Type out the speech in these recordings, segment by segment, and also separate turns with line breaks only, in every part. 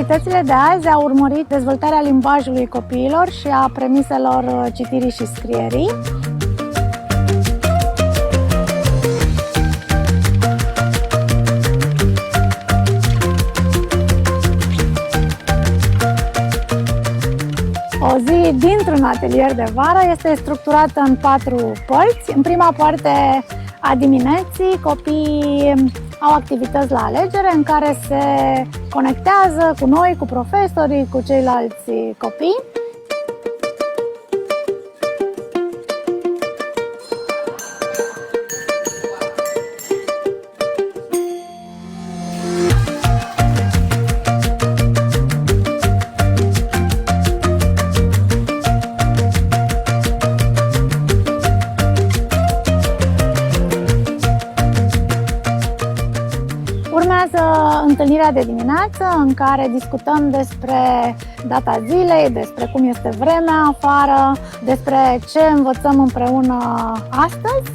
Activitățile de azi au urmărit dezvoltarea limbajului copiilor și a premiselor citirii și scrierii. O zi dintr-un atelier de vară este structurată în 4 părți. În prima parte a dimineții, copiii au activități la alegere în care se conectează cu noi, cu profesorii, cu ceilalți copii. Urmează întâlnirea de dimineață în care discutăm despre data zilei, despre cum este vremea afară, despre ce învățăm împreună astăzi.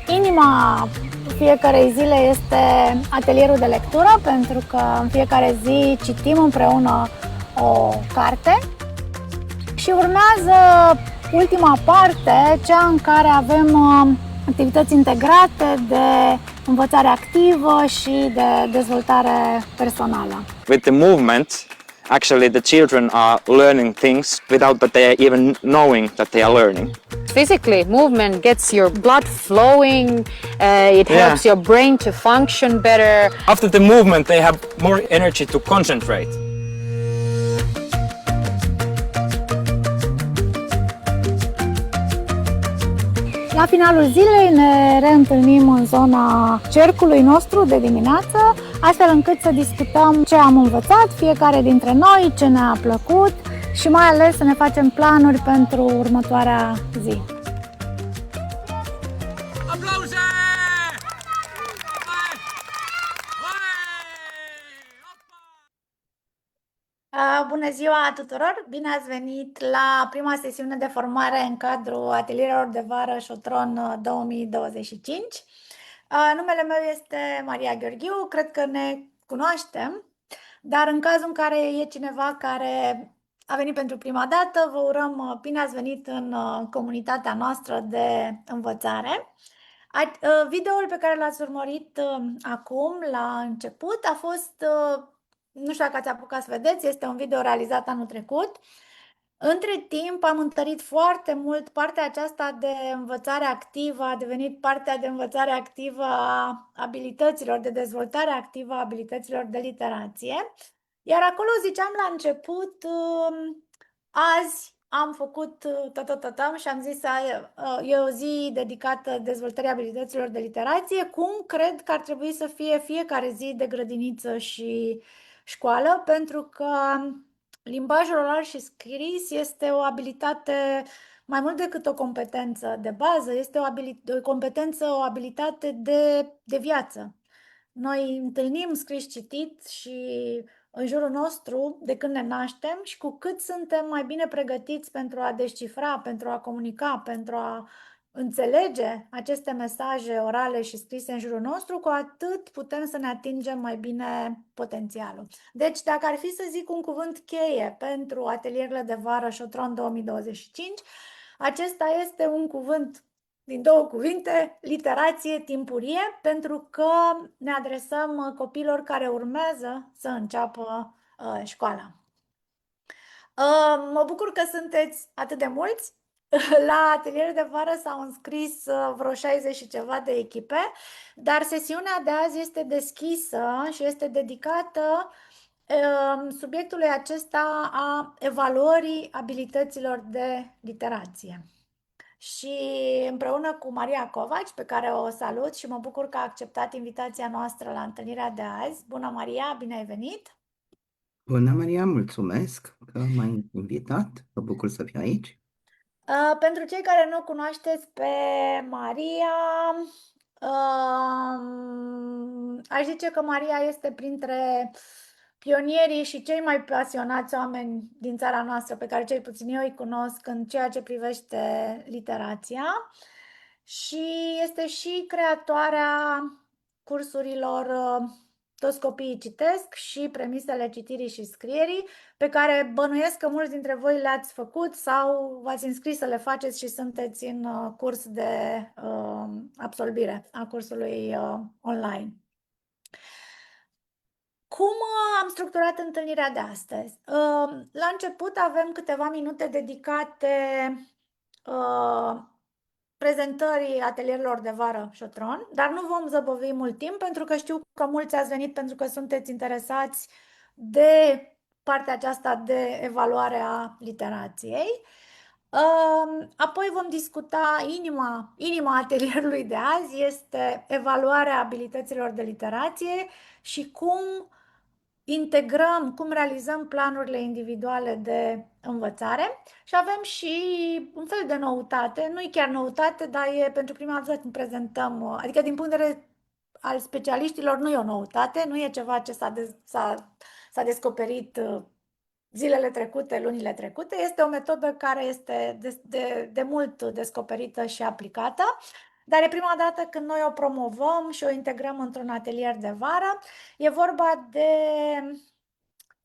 Inima fiecarei zile este atelierul de lectură, pentru că în fiecare zi citim împreună o carte. Și urmează ultima parte, cea în care avem activități integrate de învățare activă și de dezvoltare personală.
With the movement, actually the children are learning things without that they are even knowing that they are learning.
Physically, movement gets your blood flowing, it helps your brain to function better.
After the movement, they have more energy to concentrate.
La finalul zilei ne reîntâlnim în zona cercului nostru de dimineață, astfel încât să discutăm ce am învățat fiecare dintre noi, ce ne-a plăcut și mai ales să ne facem planuri pentru următoarea zi.
Aplauze!
Bună ziua tuturor! Bine ați venit la prima sesiune de formare în cadrul atelierelor de vară Șotron 2025. Numele meu este Maria Gheorghiu, cred că ne cunoaștem, dar în cazul în care e cineva care a venit pentru prima dată, vă urăm bine ați venit în comunitatea noastră de învățare. Videoul pe care l-ați urmărit acum, la început, a fost... Nu știu dacă ați apucat să vedeți, este un video realizat anul trecut. Între timp am întărit foarte mult partea aceasta de învățare activă, a devenit partea de învățare activă a abilităților, de dezvoltare activă a abilităților de literație. Iar acolo ziceam la început, azi am făcut tătătătăm și am zis e o zi dedicată dezvoltării abilităților de literație, cum cred că ar trebui să fie fiecare zi de grădiniță și școală, pentru că limbajul oral și scris este o abilitate mai mult decât o competență de bază, este o competență, o abilitate de viață. Noi întâlnim scris citit și în jurul nostru de când ne naștem și cu cât suntem mai bine pregătiți pentru a descifra, pentru a comunica, pentru a înțelege aceste mesaje orale și scrise în jurul nostru, cu atât putem să ne atingem mai bine potențialul. Deci, dacă ar fi să zic un cuvânt cheie pentru atelierele de vară Șotron 2025, acesta este un cuvânt din 2 cuvinte, literație timpurie, pentru că ne adresăm copiilor care urmează să înceapă școala. Mă bucur că sunteți atât de mulți. La atelierul de vară s-au înscris vreo 60 și ceva de echipe, dar sesiunea de azi este deschisă și este dedicată subiectului acesta a evaluării abilităților de literație. Și împreună cu Maria Covaci, pe care o salut și mă bucur că a acceptat invitația noastră la întâlnirea de azi. Bună, Maria, bine ai venit!
Bună, Maria, mulțumesc că m-ai invitat, mă bucur să fiu aici.
Pentru cei care nu cunoașteți pe Maria, aș zice că Maria este printre pionierii și cei mai pasionați oameni din țara noastră, pe care cel puțin eu îi cunosc în ceea ce privește literația, și este și creatoarea cursurilor Toți copiii citesc și premisele citirii și scrierii, pe care bănuiesc că mulți dintre voi le-ați făcut sau v-ați înscris să le faceți și sunteți în curs de absolvire a cursului online. Cum am structurat întâlnirea de astăzi? La început avem câteva minute dedicate prezentării atelierilor de vară Șotron, dar nu vom zăbovi mult timp pentru că știu că mulți ați venit pentru că sunteți interesați de partea aceasta de evaluare a literației. Apoi vom discuta inima atelierului de azi, este evaluarea abilităților de literație și cum integrăm, cum realizăm planurile individuale de învățare și avem și un fel de noutate, nu e chiar noutate, dar e pentru prima dată când prezentăm, adică din punct de vedere al specialiștilor nu e o noutate, nu e ceva ce s-a descoperit zilele trecute, lunile trecute, este o metodă care este de mult descoperită și aplicată, dar e prima dată când noi o promovăm și o integrăm într-un atelier de vară. E vorba de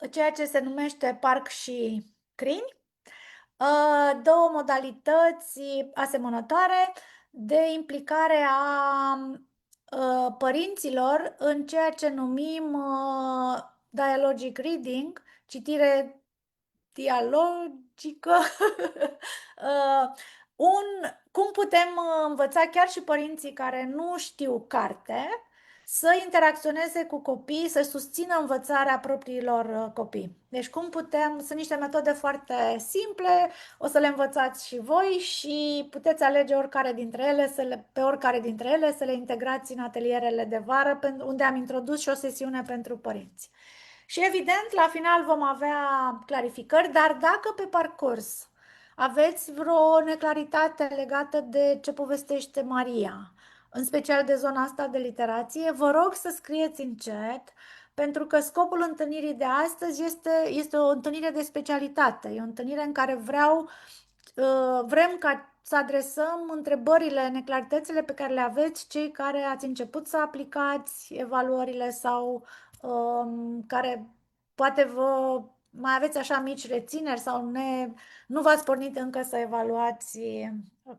ceea ce se numește parc și crini, două modalități asemănătoare de implicare a părinților în ceea ce numim dialogic reading, citire dialogică. Cum putem învăța chiar și părinții care nu știu carte să interacționeze cu copii, să susțină învățarea propriilor copii. Deci sunt niște metode foarte simple, o să le învățați și voi și puteți alege oricare dintre ele, pe oricare dintre ele să le integrați în atelierele de vară, unde am introdus și o sesiune pentru părinți. Și evident, la final vom avea clarificări, dar dacă pe parcurs aveți vreo neclaritate legată de ce povestește Maria, în special de zona asta de literație, vă rog să scrieți în chat, pentru că scopul întâlnirii de astăzi este o întâlnire de specialitate, e o întâlnire în care vrem ca să adresăm întrebările, neclaritățile pe care le aveți cei care ați început să aplicați evaluările sau care poate mai aveți așa mici rețineri sau nu v-ați pornit încă să evaluați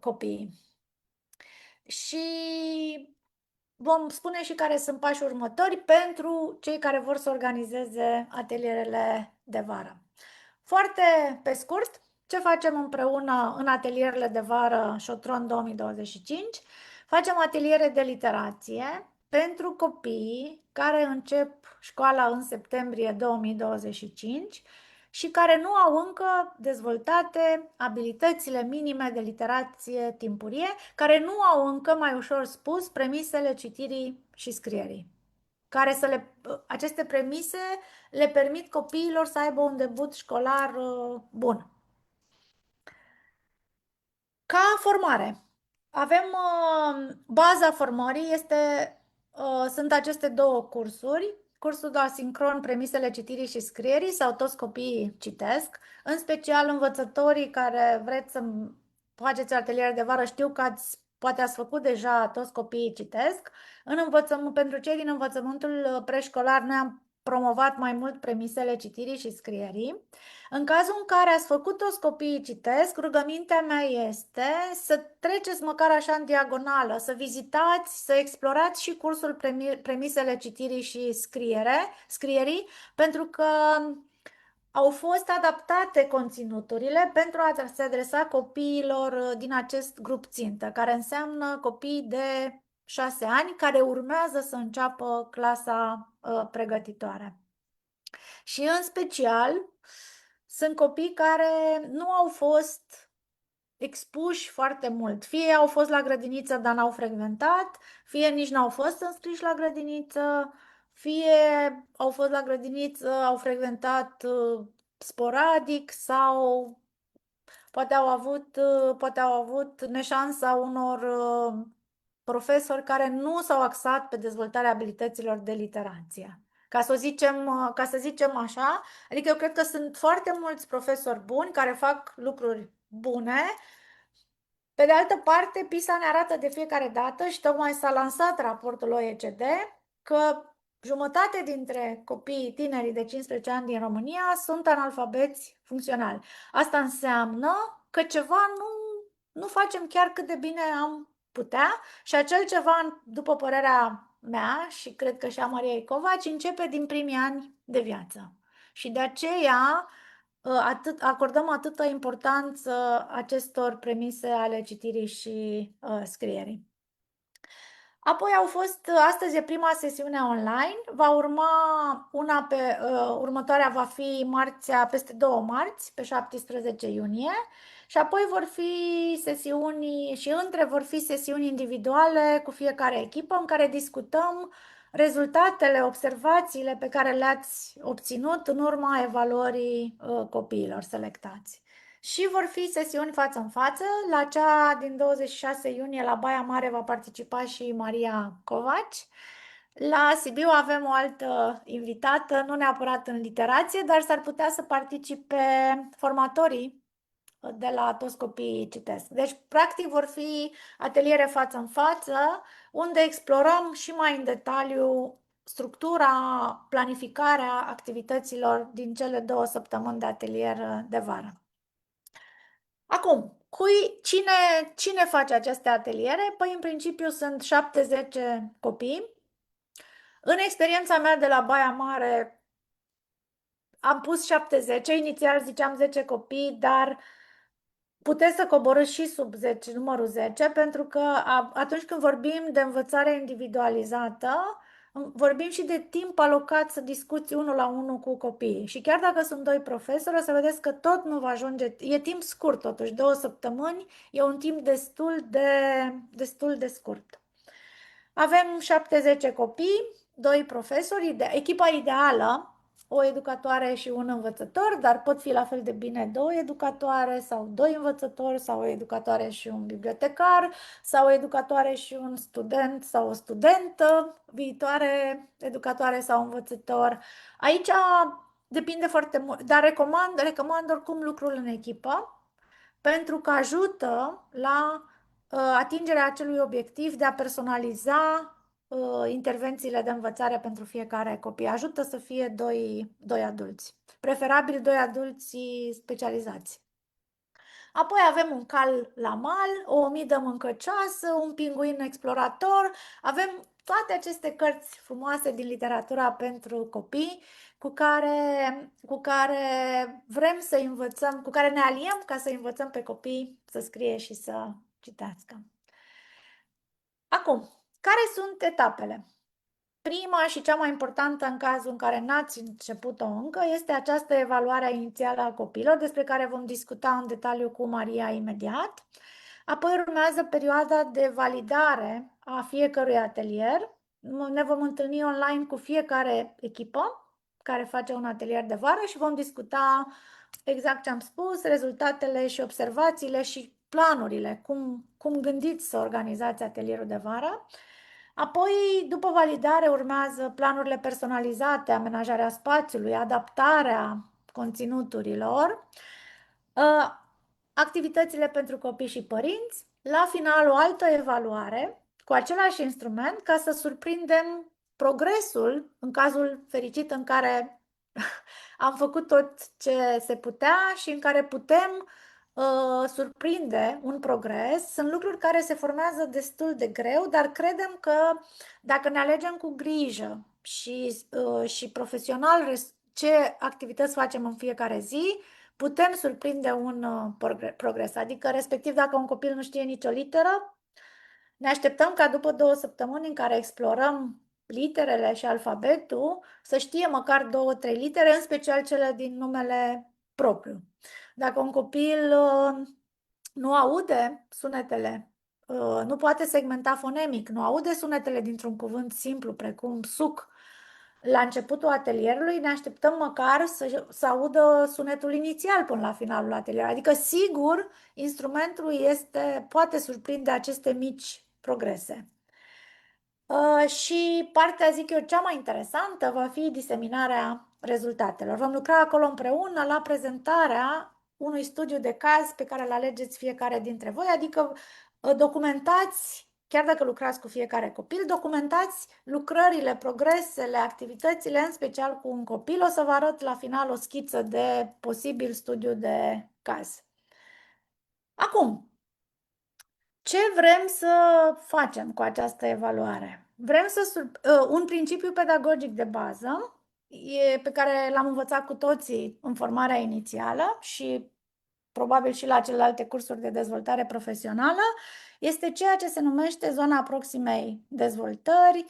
copiii. Și vom spune și care sunt pașii următori pentru cei care vor să organizeze atelierele de vară. Foarte pe scurt, ce facem împreună în atelierele de vară Șotron 2025? Facem ateliere de literație pentru copii care încep școala în septembrie 2025 și care nu au încă dezvoltate abilitățile minime de literație timpurie, care nu au încă, mai ușor spus, premisele citirii și scrierii. Aceste premise le permit copiilor să aibă un debut școlar bun. Ca formare, avem baza formării, sunt aceste două cursuri, cursul de asincron, premisele citirii și scrierii sau Toți copiii citesc, în special învățătorii care vreți să faceți ateliere de vară, știu că poate ați făcut deja Toți copiii citesc. Pentru cei din învățământul preșcolar, noi am promovat mai mult premisele citirii și scrierii. În cazul în care ați făcut Toți copiii citesc, rugămintea mea este să treceți măcar așa în diagonală, să vizitați, să explorați și cursul premisele citirii și scrierii, pentru că au fost adaptate conținuturile pentru a se adresa copiilor din acest grup țintă, care înseamnă copii de 6 ani care urmează să înceapă clasa pregătitoare. Și în special sunt copii care nu au fost expuși foarte mult. Fie au fost la grădiniță, dar n-au frecventat, fie nici n-au fost înscriși la grădiniță, fie au fost la grădiniță, au frecventat sporadic sau poate au avut neșansa unor profesori care nu s-au axat pe dezvoltarea abilităților de literație. Ca să zicem așa, adică eu cred că sunt foarte mulți profesori buni care fac lucruri bune Pe de altă parte, PISA ne arată de fiecare dată și tocmai s-a lansat raportul OECD că jumătate dintre copiii tinerii de 15 ani din România sunt analfabeți funcționali. Asta înseamnă că ceva nu facem chiar cât de bine am putea și acel ceva, după părerea mea și cred că și a Mariei Covaci, începe din primii ani de viață. Și de aceea acordăm atâtă importanță acestor premise ale citirii și scrierii. Apoi astăzi e prima sesiune online, va urma următoarea va fi peste 2 marți, pe 17 iunie, și apoi vor fi sesiuni și vor fi sesiuni individuale cu fiecare echipă în care discutăm rezultatele, observațiile pe care le-ați obținut în urma evaluării copiilor selectați. Și vor fi sesiuni față în față. La cea din 26 iunie la Baia Mare va participa și Maria Covaci. La Sibiu avem o altă invitată, nu neapărat în literație, dar s-ar putea să participe formatorii de la Toți Copiii Citesc. Deci, practic, vor fi ateliere față în față, unde explorăm și mai în detaliu structura, planificarea activităților din cele 2 săptămâni de atelier de vară. Acum, cine face aceste ateliere? Păi, în principiu, sunt 70 copii. În experiența mea de la Baia Mare, am pus 70, inițial ziceam 10 copii, dar puteți să coborâți și sub 10, numărul 10, pentru că atunci când vorbim de învățare individualizată, vorbim și de timp alocat să discuți unul la unul cu copiii. Și chiar dacă sunt 2 profesori, o să vedeți că tot nu va ajunge. E timp scurt, totuși, 2 săptămâni, e un timp destul de scurt. Avem 70 copii, 2 profesori, echipa ideală, o educatoare și un învățător, dar pot fi la fel de bine 2 educatoare sau 2 învățători sau o educatoare și un bibliotecar sau o educatoare și un student sau o studentă, viitoare educatoare sau învățător. Aici depinde foarte mult, dar recomand oricum lucrul în echipă pentru că ajută la atingerea acelui obiectiv de a personaliza intervențiile de învățare pentru fiecare copil. Ajută să fie doi adulți, preferabil 2 adulți specializați. Apoi avem un cal la mal, o omidă mâncăcioasă, un pinguin explorator. Avem toate aceste cărți frumoase din literatura pentru copii cu care vrem să învățăm, cu care ne aliem ca să învățăm pe copii să scrie și să citească. Acum, care sunt etapele? Prima și cea mai importantă în cazul în care n-ați început-o încă este această evaluare inițială a copiilor, despre care vom discuta în detaliu cu Maria imediat. Apoi urmează perioada de validare a fiecărui atelier. Ne vom întâlni online cu fiecare echipă care face un atelier de vară și vom discuta exact ce am spus, rezultatele și observațiile și planurile, cum gândiți să organizați atelierul de vară. Apoi, după validare, urmează planurile personalizate, amenajarea spațiului, adaptarea conținuturilor, activitățile pentru copii și părinți, la final o altă evaluare cu același instrument ca să surprindem progresul în cazul fericit în care am făcut tot ce se putea și în care putem surprinde un progres. Sunt lucruri care se formează destul de greu, dar credem că dacă ne alegem cu grijă și profesional ce activități facem în fiecare zi, putem surprinde un progres. Adică, respectiv, dacă un copil nu știe nicio literă, ne așteptăm ca după 2 săptămâni în care explorăm literele și alfabetul, să știe măcar 2-3 litere, în special cele din numele propriu. Dacă un copil nu aude sunetele, nu poate segmenta fonemic, nu aude sunetele dintr-un cuvânt simplu, precum suc, la începutul atelierului, ne așteptăm măcar să audă sunetul inițial până la finalul atelierului. Adică, sigur, instrumentul poate surprinde aceste mici progrese. Și partea, zic eu, cea mai interesantă va fi diseminarea rezultatelor. Vom lucra acolo împreună la prezentarea unui studiu de caz pe care îl alegeți fiecare dintre voi, adică documentați, chiar dacă lucrați cu fiecare copil, documentați lucrările, progresele, activitățile, în special cu un copil. O să vă arăt la final o schiță de posibil studiu de caz. Acum, ce vrem să facem cu această evaluare? Vrem un principiu pedagogic de bază pe care l-am învățat cu toții în formarea inițială și probabil și la celelalte cursuri de dezvoltare profesională, este ceea ce se numește zona proximei dezvoltări,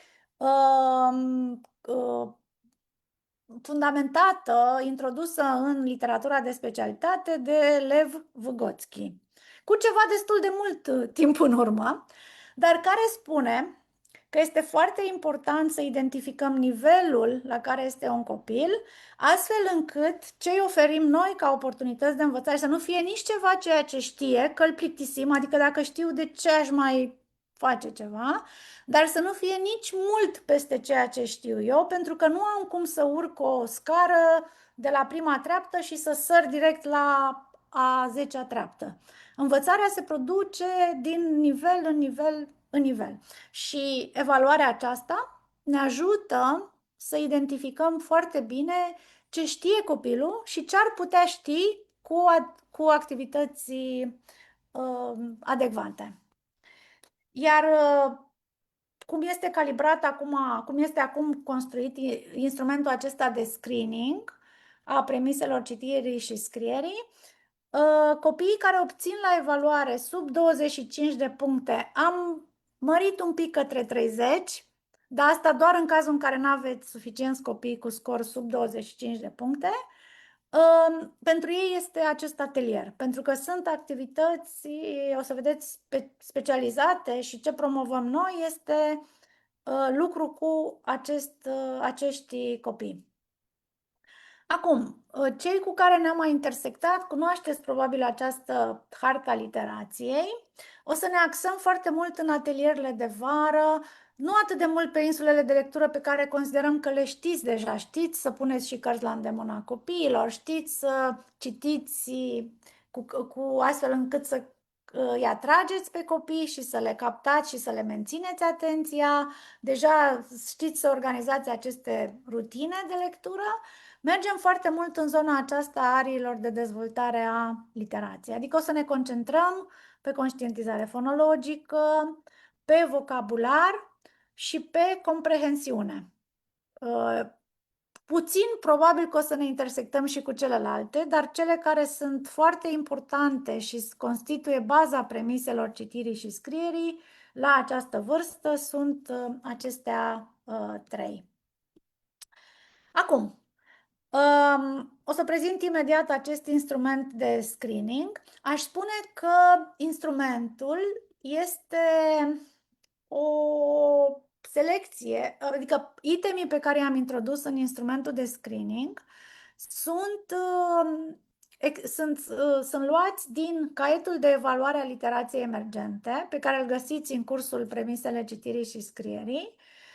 fundamentată, introdusă în literatura de specialitate de Lev Vygotsky, cu ceva destul de mult timp în urmă, dar care spune că este foarte important să identificăm nivelul la care este un copil, astfel încât ce îi oferim noi ca oportunități de învățare să nu fie nici ceva ceea ce știe, că îl plictisim, adică dacă știu de ce aș mai face ceva, dar să nu fie nici mult peste ceea ce știu eu, pentru că nu am cum să urc o scară de la prima treaptă și să săr direct la a 10-a treaptă. Învățarea se produce din nivel în nivel în nivel. Și evaluarea aceasta ne ajută să identificăm foarte bine ce știe copilul și ce ar putea ști cu activități adecvate. Iar cum este calibrat acum, cum este acum construit instrumentul acesta de screening a premiselor citirii și scrierii, copiii care obțin la evaluare sub 25 de puncte, am mărit un pic către 30, dar asta doar în cazul în care nu aveți suficienți copii cu scor sub 25 de puncte. Pentru ei este acest atelier, pentru că sunt activități, o să vedeți, specializate și ce promovăm noi este lucru cu acești copii. Acum, cei cu care ne-am mai intersectat, cunoașteți probabil această harta literației. O să ne axăm foarte mult în atelierele de vară, nu atât de mult pe insulele de lectură pe care considerăm că le știți deja. Știți să puneți și cărți la îndemâna copiilor, știți să citiți cu astfel încât să îi atrageți pe copii și să le captați și să le mențineți atenția. Deja știți să organizați aceste rutine de lectură. Mergem foarte mult în zona aceasta a ariilor de dezvoltare a literației, adică o să ne concentrăm pe conștientizare fonologică, pe vocabular și pe comprehensiune. Puțin probabil că o să ne intersectăm și cu celelalte, dar cele care sunt foarte importante și constituie baza premiselor citirii și scrierii la această vârstă sunt acestea trei. Acum, o să prezint imediat acest instrument de screening. Aș spune că instrumentul este o selecție, adică itemii pe care i-am introdus în instrumentul de screening sunt luați din caietul de evaluare a literației emergente, pe care îl găsiți în cursul Premisele citirii și scrierii,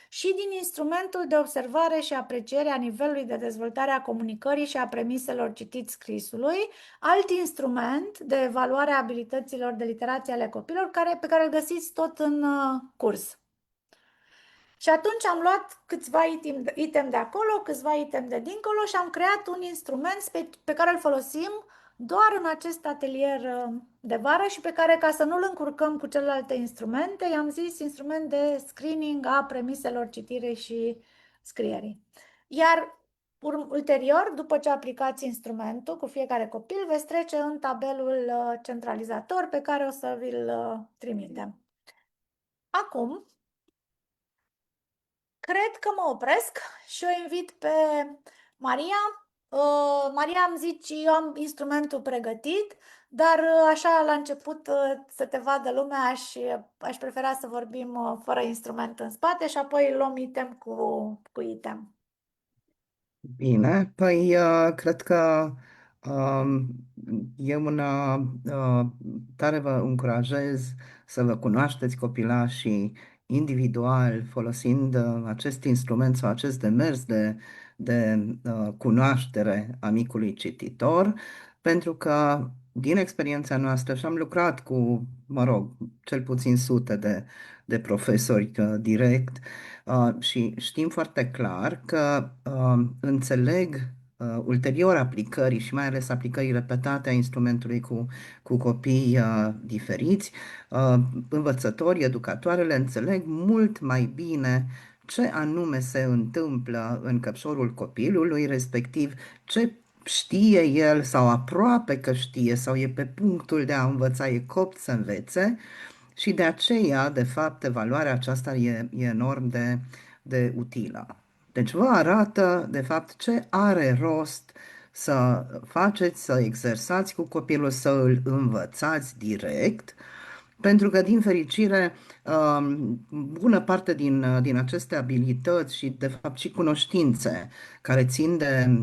și din instrumentul de observare și apreciere a nivelului de dezvoltare a comunicării și a premiselor citit-scrisului, alt instrument de evaluare a abilităților de literație ale copilor, pe care îl găsiți tot în curs. Și atunci am luat câțiva item de acolo, câțiva item de dincolo și am creat un instrument pe care îl folosim doar în acest atelier de vară și pe care, ca să nu-l încurcăm cu celelalte instrumente, i-am zis instrument de screening a premiselor citirii și scrierii. Iar ulterior, după ce aplicați instrumentul cu fiecare copil, veți trece în tabelul centralizator pe care o să vi-l trimitem. Acum, cred că mă opresc și o invit pe Maria. Maria îmi zice, eu am instrumentul pregătit, dar așa la început să te vadă lumea aș prefera să vorbim fără instrument în spate și apoi luăm item cu item.
Bine, păi cred că eu tare vă încurajez să vă cunoașteți copilașii individual folosind acest instrument sau acest demers de cunoaștere a micului cititor. pentru că din experiența noastră și am lucrat cu, mă rog, cel puțin sute de profesori direct și știm foarte clar că înțeleg ulterior aplicării și mai ales aplicării repetate a instrumentului cu copii diferiți, învățătorii, educatoarele înțeleg mult mai bine ce anume se întâmplă în căpșorul copilului, respectiv ce știe el sau aproape că știe sau e pe punctul de a învăța, e copt să învețe și de aceea, de fapt, evaluarea aceasta e enorm de utilă. Deci vă arată, de fapt, ce are rost să faceți, să exersați cu copilul, să îl învățați direct, pentru că, din fericire, bună parte din aceste abilități și, de fapt, și cunoștințe care țin de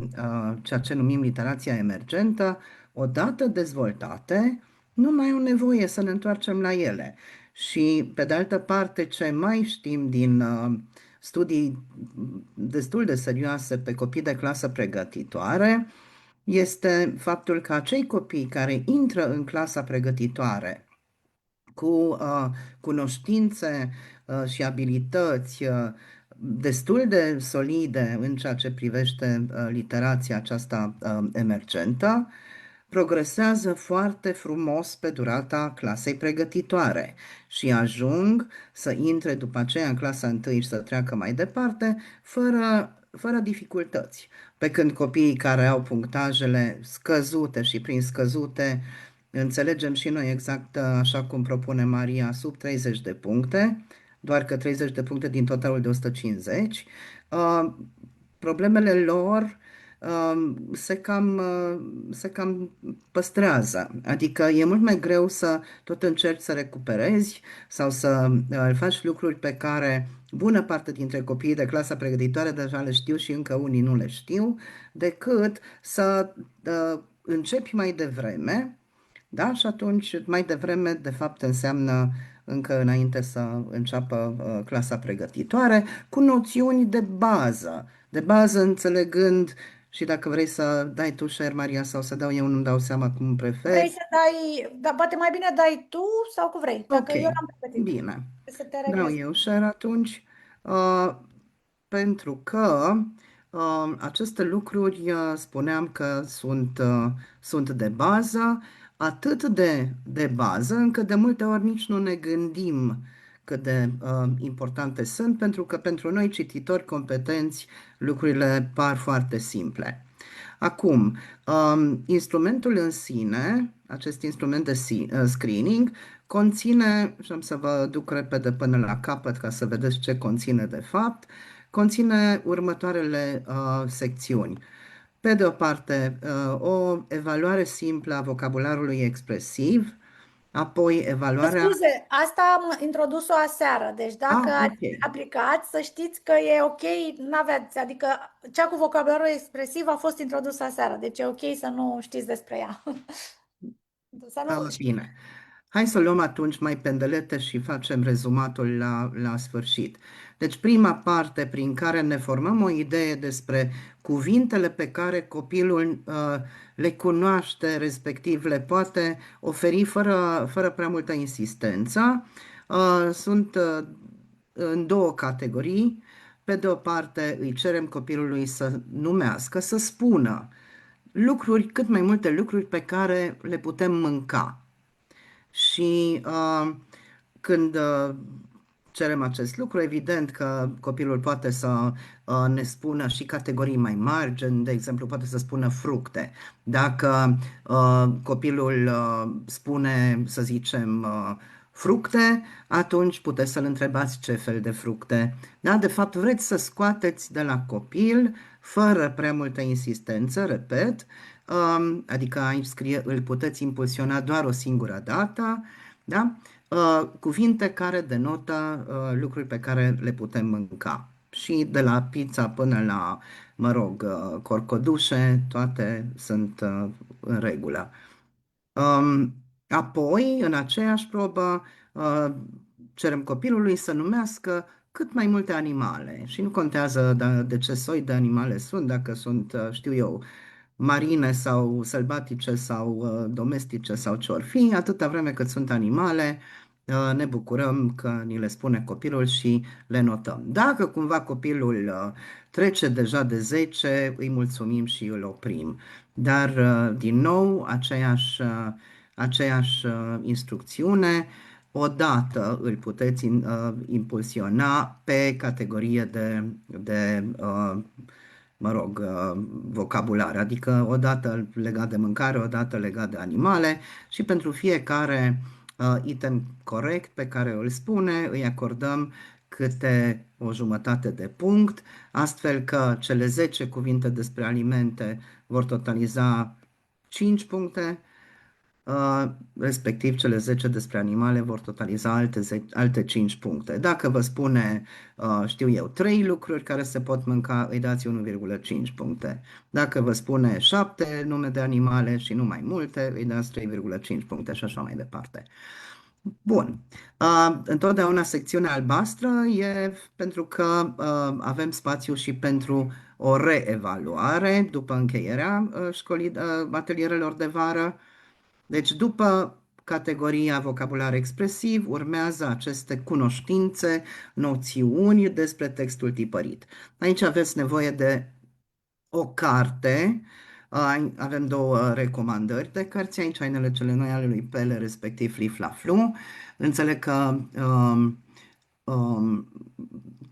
ceea ce numim literația emergentă, odată dezvoltate, nu mai au nevoie să ne întoarcem la ele. Și, pe de altă parte, ce mai știm din studii destul de serioase pe copii de clasă pregătitoare, este faptul că acei copii care intră în clasa pregătitoare cu cunoștințe și abilități destul de solide în ceea ce privește literația aceasta emergentă, progresează foarte frumos pe durata clasei pregătitoare și ajung să intre după aceea în clasa 1 și să treacă mai departe fără dificultăți. Pe când copiii care au punctajele scăzute și prin scăzute înțelegem și noi exact așa cum propune Maria, sub 30 de puncte, doar că 30 de puncte din totalul de 150, problemele lor se cam păstrează. Adică e mult mai greu să tot încerci să recuperezi sau să faci lucruri pe care bună parte dintre copiii de clasa pregătitoare deja le știu și încă unii nu le știu, decât să începi mai devreme, da? Și atunci mai devreme, de fapt, înseamnă încă înainte să înceapă clasa pregătitoare, cu noțiuni de bază înțelegând, și dacă vrei să dai tu share, Maria, sau să dau eu, nu-mi dau seama cum prefer.
Vrei să dai, dar poate mai bine dai tu sau cum vrei, dacă
Ok,
eu l-am pregătit.
bine.
Să te
Dau
reglezi.
eu share atunci, pentru că aceste lucruri spuneam că sunt de bază, atât de bază, încât de multe ori nici nu ne gândim cât de importante sunt, pentru că pentru noi cititori competenți lucrurile par foarte simple. Acum, instrumentul în sine, acest instrument de screening, conține, și am să vă duc repede până la capăt ca să vedeți ce conține de fapt, conține următoarele secțiuni. Pe de o parte, o evaluare simplă a vocabularului expresiv, apoi evaluarea...
Scuze, asta am introdus-o aseară, deci dacă ați
ok.
aplicat, să știți că e ok, n-aveți, adică cea cu vocabularul expresiv a fost introdusă aseară, deci e ok să nu știți despre ea. Să nu...
Bine. Hai să luăm atunci mai pendelete și facem rezumatul la sfârșit. Deci prima parte prin care ne formăm o idee despre cuvintele pe care copilul le cunoaște, respectiv le poate oferi fără prea multă insistență, sunt în două categorii. Pe de o parte îi cerem copilului să numească, să spună lucruri, cât mai multe lucruri pe care le putem mânca. Și când cerem acest lucru, evident că copilul poate să ne spună și categorii mai mari, gen, de exemplu, poate să spună fructe. Dacă copilul spune, să zicem, fructe, atunci puteți să-l întrebați ce fel de fructe. Da? De fapt, vreți să scoateți de la copil, fără prea multă insistență, repet, adică aici scrie, îl puteți impulsiona doar o singură dată, da? Cuvinte care denotă lucruri pe care le putem mânca. Și de la pizza până la, mă rog, corcodușe, toate sunt în regulă. Apoi, în aceeași probă, cerem copilului să numească cât mai multe animale și nu contează de ce soi de animale sunt, dacă sunt, știu eu, marine sau sălbatice sau domestice sau ce or fi, atâta vreme cât sunt animale, ne bucurăm că ni le spune copilul și le notăm. Dacă cumva copilul trece deja de 10, îi mulțumim și îl oprim. Dar, din nou, aceeași instrucțiune, odată îl puteți impulsiona pe categorie vocabular, adică o dată legat de mâncare, o dată legat de animale și pentru fiecare item corect pe care îl spune îi acordăm câte o jumătate de punct, astfel că cele 10 cuvinte despre alimente vor totaliza 5 puncte, respectiv cele 10 despre animale vor totaliza alte 5 puncte. Dacă vă spune, știu eu, 3 lucruri care se pot mânca, îi dați 1,5 puncte. Dacă vă spune 7 nume de animale și nu mai multe, îi dați 3,5 puncte și așa mai departe. Bun. Întotdeauna secțiunea albastră e pentru că avem spațiu și pentru o reevaluare după încheierea atelierelor de vară. Deci, după categoria vocabular expresiv, urmează aceste cunoștințe, noțiuni despre textul tipărit. Aici aveți nevoie de o carte. Avem 2 recomandări de cărți aici, Hainele cele noi ale lui Pele, respectiv Fli-Fla-Flu. Înțeleg că,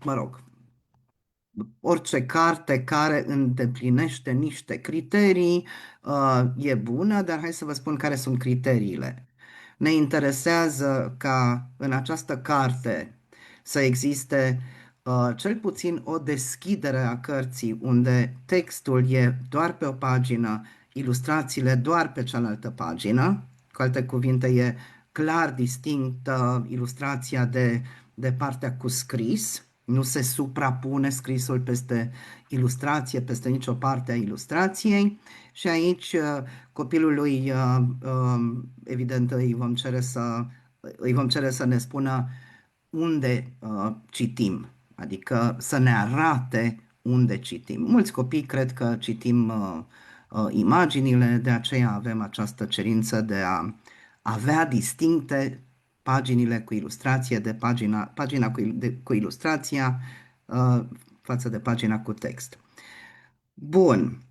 mă rog, orice carte care îndeplinește niște criterii e bună, dar hai să vă spun care sunt criteriile. Ne interesează ca în această carte să existe cel puțin o deschidere a cărții unde textul e doar pe o pagină, ilustrațiile doar pe cealaltă pagină, cu alte cuvinte e clar distinctă ilustrația de partea cu scris, nu se suprapune scrisul peste ilustrație, peste nicio parte a ilustrației și aici copilului, evident, îi vom cere să ne spună unde citim, adică să ne arate unde citim. Mulți copii cred că citim imaginile, de aceea avem această cerință de a avea distincte paginile cu ilustrație de pagina cu ilustrația față de pagina cu text. Bun.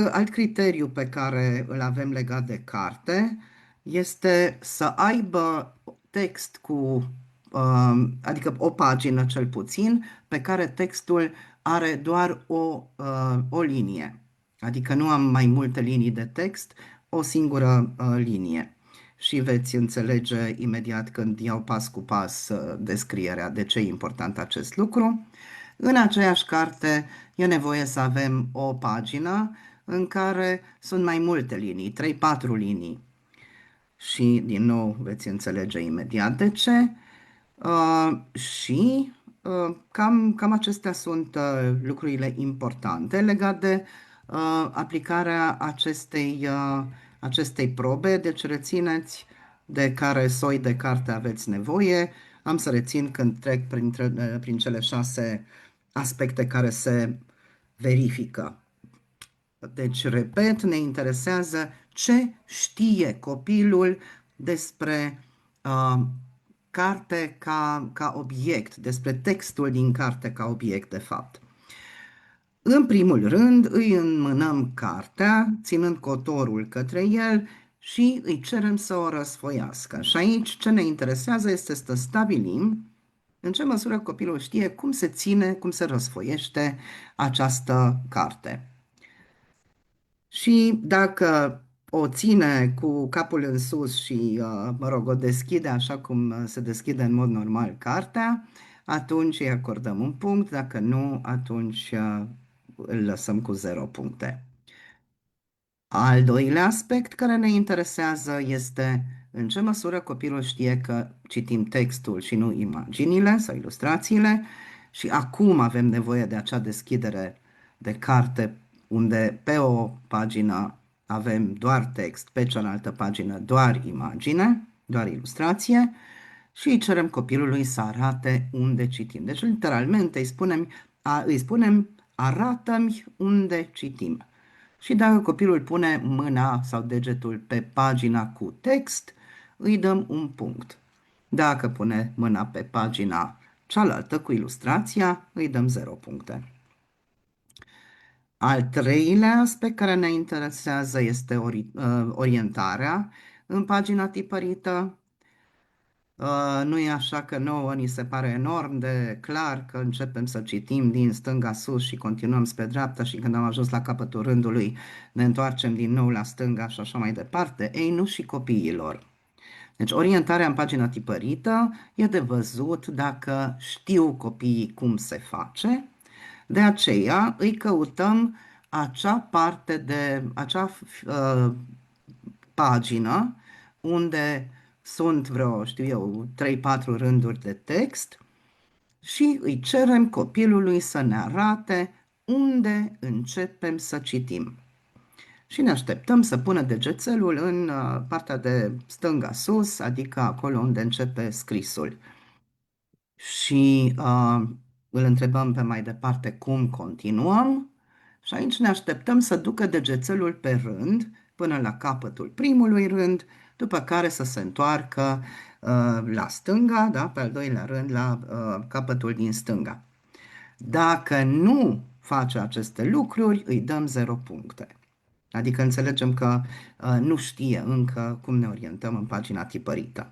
Alt criteriu pe care îl avem legat de carte este să aibă text adică o pagină cel puțin, pe care textul are doar o linie. Adică nu am mai multe linii de text, o singură linie. Și veți înțelege imediat când iau pas cu pas descrierea de ce e important acest lucru. În aceeași carte e nevoie să avem o pagină în care sunt mai multe linii, 3-4 linii. Și din nou veți înțelege imediat de ce. Și cam acestea sunt lucrurile importante legate de aplicarea acestei probe, deci rețineți de care soi de carte aveți nevoie. Am să rețin când trec prin cele 6 aspecte care se verifică. Deci, repet, ne interesează ce știe copilul despre carte ca obiect, despre textul din carte ca obiect, de fapt. În primul rând, îi înmânăm cartea, ținând cotorul către el și îi cerem să o răsfoiască. Și aici ce ne interesează este să stabilim în ce măsură copilul știe cum se ține, cum se răsfoiește această carte. Și dacă o ține cu capul în sus și, o deschide așa cum se deschide în mod normal cartea, atunci îi acordăm un punct, dacă nu, atunci îl lăsăm cu 0 puncte. Al doilea aspect care ne interesează este în ce măsură copilul știe că citim textul și nu imaginile sau ilustrațiile și acum avem nevoie de acea deschidere de carte unde pe o pagină avem doar text, pe cealaltă pagină doar imagine, doar ilustrație și îi cerem copilului să arate unde citim. Deci, literalmente, îi spunem arată-mi unde citim. Și dacă copilul pune mâna sau degetul pe pagina cu text, îi dăm un punct. Dacă pune mâna pe pagina cealaltă cu ilustrația, îi dăm 0 puncte. Al treilea aspect care ne interesează este orientarea în pagina tipărită. Nu e așa că nouă ni se pare enorm de clar că începem să citim din stânga sus și continuăm spre dreapta și când am ajuns la capătul rândului ne întoarcem din nou la stânga și așa mai departe. Ei, nu și copiilor. Deci orientarea în pagina tipărită e de văzut dacă știu copiii cum se face. De aceea îi căutăm acea parte de acea pagină unde sunt vreo, știu eu, 3-4 rânduri de text și îi cerem copilului să ne arate unde începem să citim. Și ne așteptăm să pună degețelul în partea de stânga sus, adică acolo unde începe scrisul. Și îl întrebăm pe mai departe cum continuăm și aici ne așteptăm să ducă degețelul pe rând până la capătul primului rând, după care să se întoarcă la stânga, da, pe al doilea rând la capătul din stânga. Dacă nu face aceste lucruri, îi dăm 0 puncte. Adică înțelegem că nu știe încă cum ne orientăm în pagina tipărită.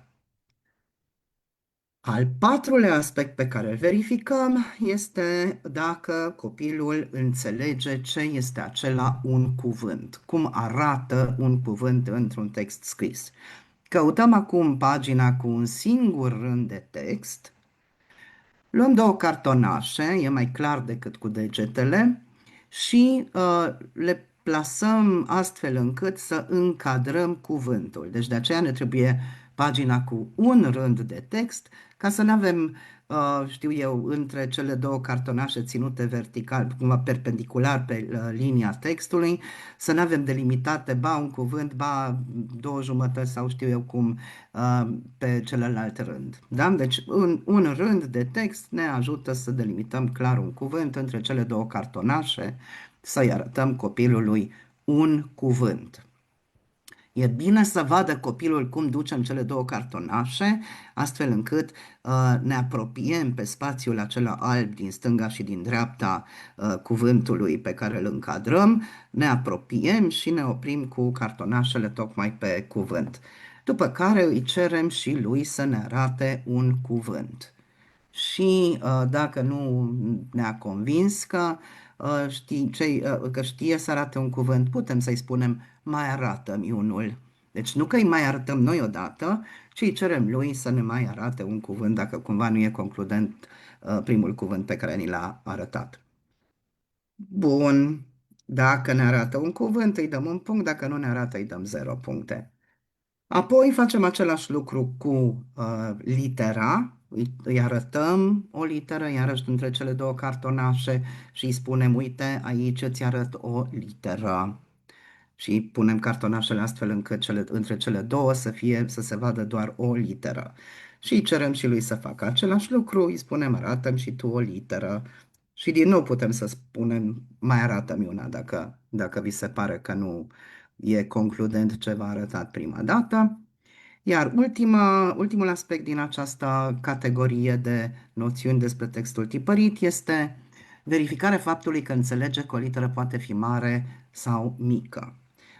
Al patrulea aspect pe care îl verificăm este dacă copilul înțelege ce este acela un cuvânt, cum arată un cuvânt într-un text scris. Căutăm acum pagina cu un singur rând de text, luăm 2 cartonașe, e mai clar decât cu degetele, și le plasăm astfel încât să încadrăm cuvântul. Deci de aceea ne trebuie pagina cu un rând de text, ca să nu avem, știu eu, între cele 2 cartonașe ținute vertical, cumva perpendicular pe linia textului, să nu avem delimitate, ba un cuvânt, ba 2 jumătăți sau știu eu cum, pe celălalt rând. Da? Deci un rând de text ne ajută să delimităm clar un cuvânt între cele 2 cartonașe, să-i arătăm copilului un cuvânt. E bine să vadă copilul cum ducem cele 2 cartonașe, astfel încât ne apropiem pe spațiul acela alb din stânga și din dreapta cuvântului pe care îl încadrăm, ne apropiem și ne oprim cu cartonașele tocmai pe cuvânt. După care îi cerem și lui să ne arate un cuvânt. Și dacă nu ne-a convins că știe să arate un cuvânt, putem să-i spunem mai arată-mi unul. Deci nu că îi mai arătăm noi odată, ci îi cerem lui să ne mai arate un cuvânt dacă cumva nu e concludent primul cuvânt pe care ni l-a arătat. Bun, dacă ne arată un cuvânt îi dăm un punct, dacă nu ne arată îi dăm 0 puncte. Apoi facem același lucru cu litera, îi arătăm o literă, iarăși între cele 2 cartonașe și îi spunem, uite, aici îți arăt o literă. Și punem cartonașele astfel încât între cele 2 să se vadă doar o literă. Și îi cerem și lui să facă același lucru, îi spunem, arată-mi și tu o literă. Și din nou putem să spunem, mai arată-mi una dacă vi se pare că nu e concludent ce v-a arătat prima dată. Iar ultimul aspect din această categorie de noțiuni despre textul tipărit este verificarea faptului că înțelege că o literă poate fi mare sau mică.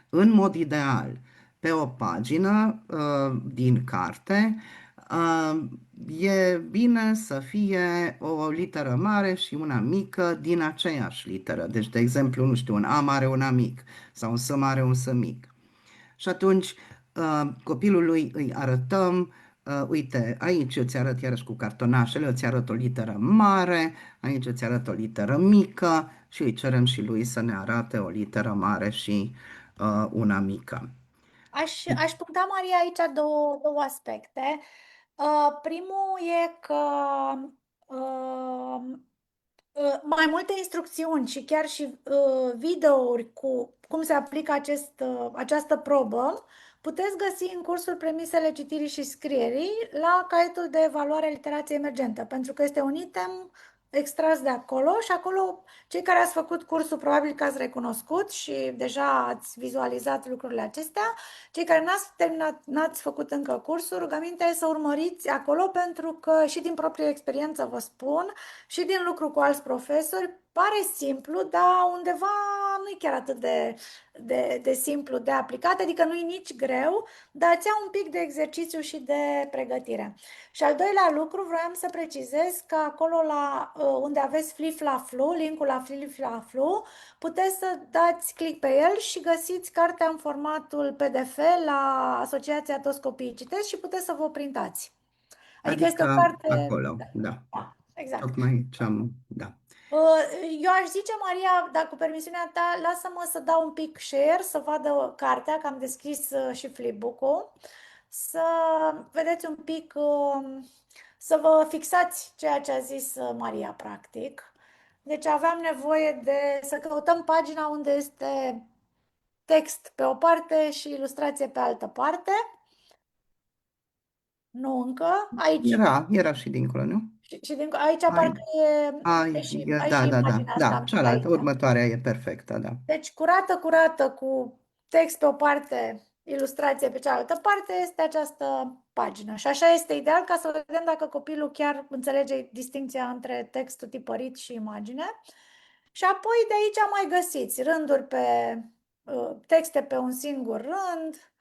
În mod ideal, pe o pagină din carte, e bine să fie o literă mare și una mică din aceeași literă. Deci, de exemplu, nu știu, un A mare, un A mic, sau un S mare, un S mic. Și atunci copilului îi arătăm, uite, aici îți arăt iarăși cu cartonașele, îți arăt o literă mare, aici îți arăt o literă mică și îi cerem și lui să ne arate o literă mare și una mică.
Aș puncta, Maria, aici două aspecte. Primul e că mai multe instrucțiuni și chiar și videouri cu cum se aplică această probă puteți găsi în cursul Premisele citirii și scrierii la caietul de evaluare a literației emergentă, pentru că este un item extras de acolo și acolo cei care ați făcut cursul probabil că ați recunoscut și deja ați vizualizat lucrurile acestea. Cei care n-ați terminat, n-ați făcut încă cursul, rugămintea e să urmăriți acolo pentru că și din proprie experiență vă spun și din lucru cu alți profesori, pare simplu, dar undeva nu e chiar atât de simplu de aplicat, adică nu e nici greu, dar ți ia un pic de exercițiu și de pregătire. Și al doilea lucru, vroiam să precizez că acolo unde aveți Flip-Fla-Flu, linkul la Flip-Fla-Flu, puteți să dați click pe el și găsiți cartea în formatul PDF la Asociația Toți Copiii Citesc și puteți să vă printați. Adică este o
Adică
carte...
acolo, da.
Da, exact.
Tocmai ce-am, da.
Eu aș zice, Maria, dacă cu permisiunea ta, lasă-mă să dau un pic share, să vadă cartea, că am deschis și flipbook-ul, să vedeți un pic, să vă fixați ceea ce a zis Maria, practic. Deci aveam nevoie să căutăm pagina unde este text pe o parte și ilustrație pe altă parte. Nu încă, aici.
Era și dincolo, nu?
Și aici parcă
Ai,
e și
da, da, da,
imaginea
da,
asta
cealaltă,
aici.
următoarea e perfectă, da.
Deci curată, cu text pe o parte, ilustrație pe cealaltă parte, este această pagină. Și așa este ideal ca să vedem dacă copilul chiar înțelege distinția între textul tipărit și imagine. Și apoi de aici mai găsiți rânduri texte pe un singur rând.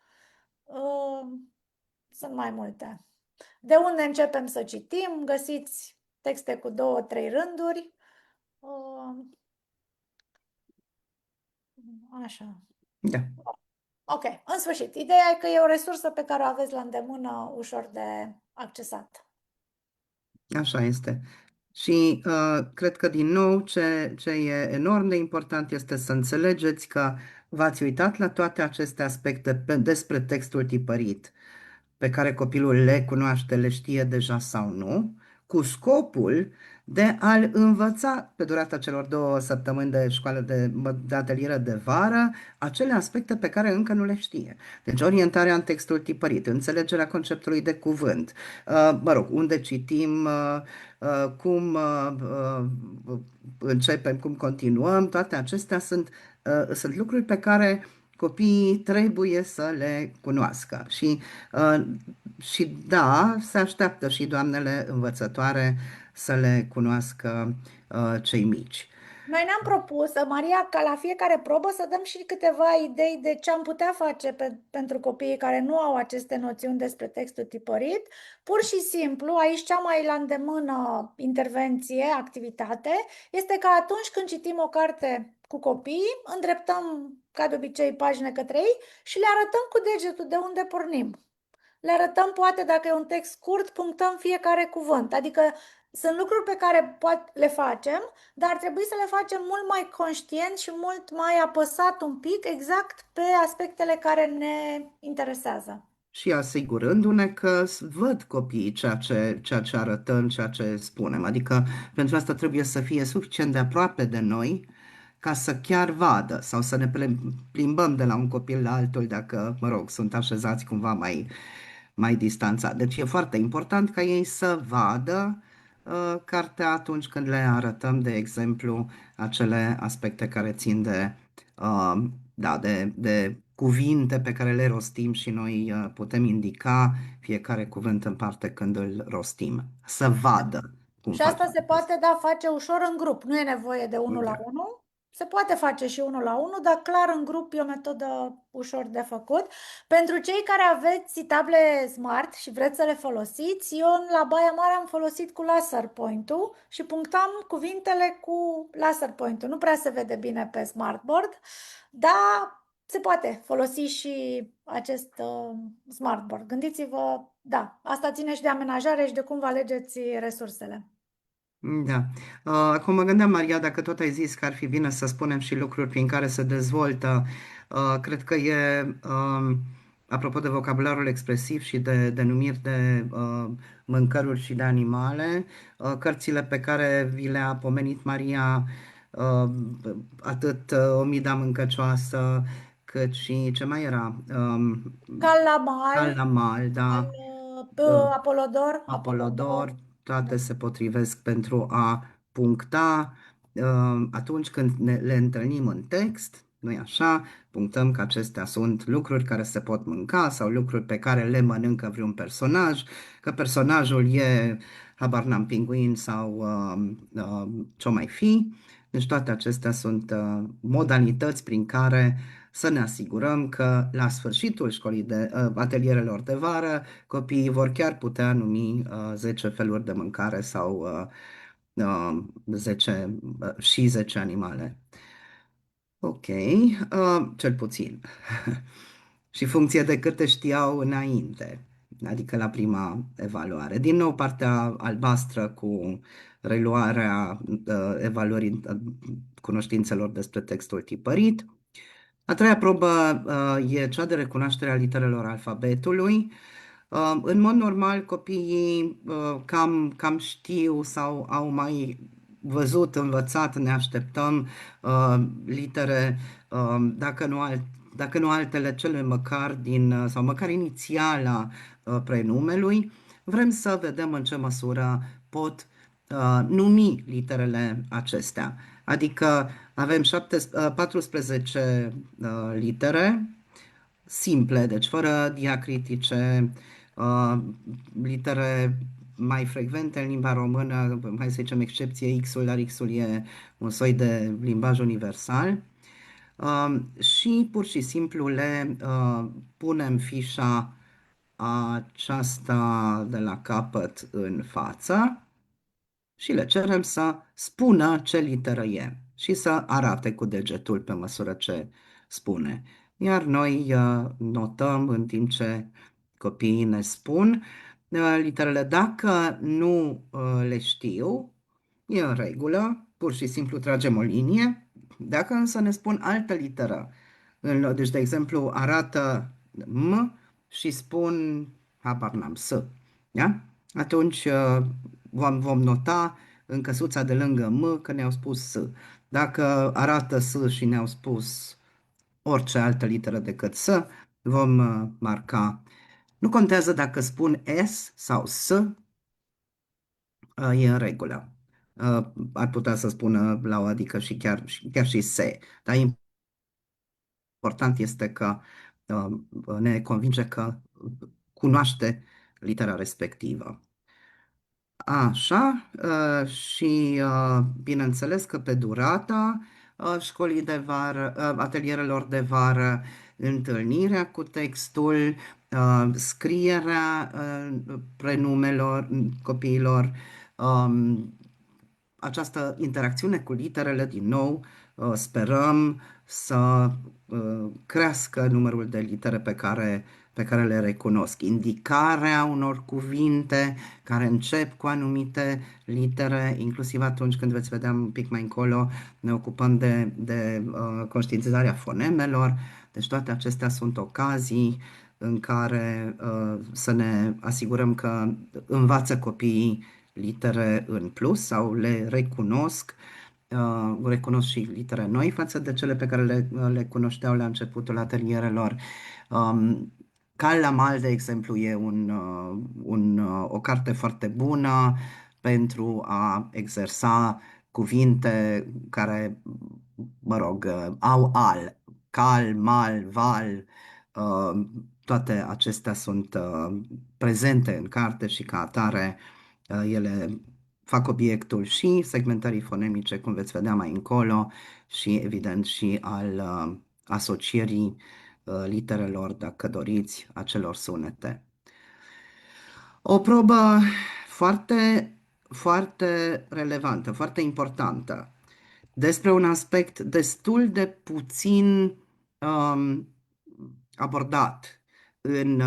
Sunt mai multe. De unde începem să citim? Găsiți texte cu 2-3 rânduri. Așa.
Da,
Ok, în sfârșit, ideea e că e o resursă pe care o aveți la îndemână, ușor de accesat.
așa este. Și cred că, din nou, ce e enorm de important este să înțelegeți că v-ați uitat la toate aceste aspecte despre textul tipărit, pe care copilul le cunoaște, le știe deja sau nu, cu scopul de a-l învăța pe durata celor 2 săptămâni de școală de atelieră de vară, acele aspecte pe care încă nu le știe. Deci orientarea în textul tipărit, înțelegerea conceptului de cuvânt, mă rog, unde citim, cum începem, cum continuăm, toate acestea sunt lucruri pe care copiii trebuie să le cunoască. Și da, se așteaptă și doamnele învățătoare să le cunoască cei mici.
Noi ne-am propus, Maria, ca la fiecare probă să dăm și câteva idei de ce am putea face pentru copiii care nu au aceste noțiuni despre textul tipărit. Pur și simplu, aici cea mai la îndemână intervenție, activitate, este că atunci când citim o carte cu copiii, îndreptăm, ca de obicei, paginile către ei și le arătăm cu degetul de unde pornim. Le arătăm, poate, dacă e un text scurt, punctăm fiecare cuvânt. Adică sunt lucruri pe care le facem, dar ar trebui să le facem mult mai conștient și mult mai apăsat un pic, exact pe aspectele care ne interesează.
Și asigurându-ne că văd copiii ceea ce arătăm, ceea ce spunem. Adică pentru asta trebuie să fie suficient de aproape de noi ca să chiar vadă sau să ne plimbăm de la un copil la altul dacă, mă rog, sunt așezați cumva mai distanțat. Deci e foarte important ca ei să vadă cartea atunci când le arătăm, de exemplu, acele aspecte care țin de cuvinte pe care le rostim și noi putem indica fiecare cuvânt în parte când îl rostim. Să vadă cum
Și asta
facem.
se poate, da, face ușor în grup. Nu e nevoie de unul la
Exact.
unul. Se poate face și unul la unul, dar clar în grup e o metodă ușor de făcut. Pentru cei care aveți table smart și vreți să le folosiți, eu la Baia Mare am folosit cu laser point-ul și punctam cuvintele cu laser point-ul. Nu prea se vede bine pe smartboard, dar se poate folosi și acest smartboard. Gândiți-vă, da, asta ține și de amenajare și de cum vă alegeți resursele.
Da. Acum mă gândeam, Maria, dacă tot ai zis că ar fi bine să spunem și lucruri prin care se dezvoltă, cred că apropo de vocabularul expresiv și de denumiri de mâncăruri și de animale, cărțile pe care vi le-a pomenit Maria, uh, atât Omida Mâncăcioasă, cât și ce mai era?
Calamal,
Calamal, da.
Apolodor,
Apolodor, toate se potrivesc pentru a puncta atunci când le întâlnim în text, nu-i așa? Punctăm că acestea sunt lucruri care se pot mânca sau lucruri pe care le mănâncă vreun personaj, că personajul e, habar n-am, pinguin sau ce-o mai fi. Deci toate acestea sunt modalități prin care să ne asigurăm că la sfârșitul școlii de atelierelor de vară copiii vor chiar putea numi 10 feluri de mâncare sau 10 și 10 animale. Ok, cel puțin. Și funcție de câte știau înainte, adică la prima evaluare. Din nou partea albastră cu reluarea evaluării cunoștințelor despre textul tipărit. A treia probă e cea de recunoaștere a literelor alfabetului. În mod normal, copiii cam știu sau au mai văzut, învățat, ne așteptăm litere, dacă nu altele, cele măcar sau măcar inițiala prenumelui. Vrem să vedem în ce măsură pot numi literele acestea. Adică avem 14 litere simple, deci fără diacritice, litere mai frecvente în limba română, hai să zicem excepție X-ul, dar X-ul e un soi de limbaj universal. Și pur și simplu le punem fișa aceasta de la capăt în față și le cerem să spună ce literă e și să arate cu degetul pe măsură ce spune. Iar noi notăm în timp ce copiii ne spun literele. Dacă nu le știu, e în regulă, pur și simplu tragem o linie. Dacă însă ne spun altă literă, deci de exemplu arată M și spun, habar n-am, S, da? Atunci vom nota în căsuța de lângă M că ne-au spus S. Dacă arată S și ne-au spus orice altă literă decât S, vom marca. Nu contează dacă spun S sau S, e în regulă. Ar putea să spună la o adică și chiar și S. Dar important este că ne convinge că cunoaște litera respectivă. Așa, și bineînțeles că pe durata școlii de vară, atelierelor de vară, întâlnirea cu textul, scrierea prenumelor copiilor, această interacțiune cu literele, din nou, sperăm să crească numărul de litere pe care le recunosc. Indicarea unor cuvinte care încep cu anumite litere, inclusiv atunci când veți vedea un pic mai încolo, ne ocupăm de conștientizarea fonemelor. Deci toate acestea sunt ocazii în care să ne asigurăm că învață copiii litere în plus sau le recunosc și litere noi față de cele pe care le cunoșteau la începutul atelierelor. Cal la Mal, de exemplu, e o carte foarte bună pentru a exersa cuvinte care, mă rog, au al, cal, mal, val, toate acestea sunt prezente în carte și ca atare ele fac obiectul și segmentării fonemice, cum veți vedea mai încolo, și evident și al asocierii literelor, dacă doriți, acelor sunete. O probă foarte, foarte relevantă, foarte importantă, despre un aspect destul de puțin abordat în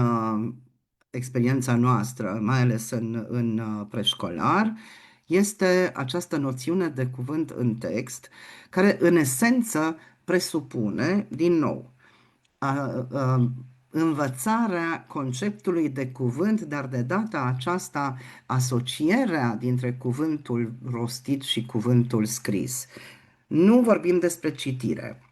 experiența noastră, mai ales în preșcolar, este această noțiune de cuvânt în text, care în esență presupune, din nou, învățarea conceptului de cuvânt, dar de data aceasta asocierea dintre cuvântul rostit și cuvântul scris. Nu vorbim despre citire.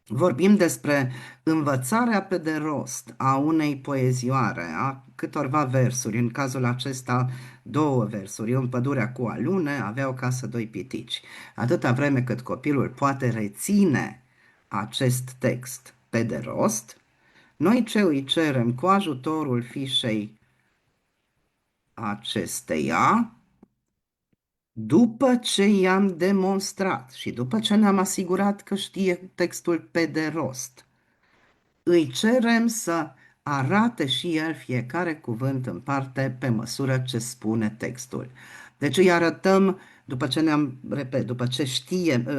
Vorbim despre învățarea pe de rost a unei poezioare, a câtorva versuri, în cazul acesta 2 versuri. În pădurea cu alune avea o casă 2 pitici. Atâta vreme cât copilul poate reține acest text pe de rost, noi ce îi cerem cu ajutorul fișei acesteia, după ce i-am demonstrat și după ce ne-am asigurat că știe textul pe de rost, îi cerem să arate și el fiecare cuvânt în parte pe măsură ce spune textul. Deci îi arătăm, după ce după ce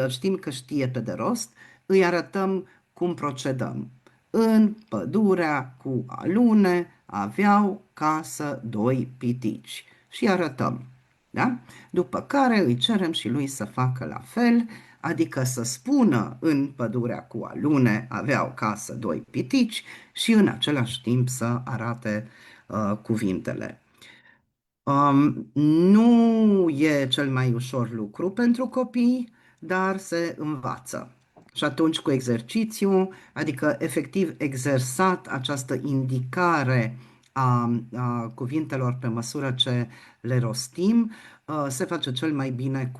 știm că știe pe de rost, îi arătăm cum procedăm. În pădurea cu alune aveau casă 2 pitici și arătăm. Da? După care îi cerem și lui să facă la fel, adică să spună în pădurea cu alune aveau casă 2 pitici și în același timp să arate cuvintele. Nu e cel mai ușor lucru pentru copii, dar se învață. Și atunci cu exercițiu, adică efectiv exersat această indicare a cuvintelor pe măsură ce le rostim, se face cel mai bine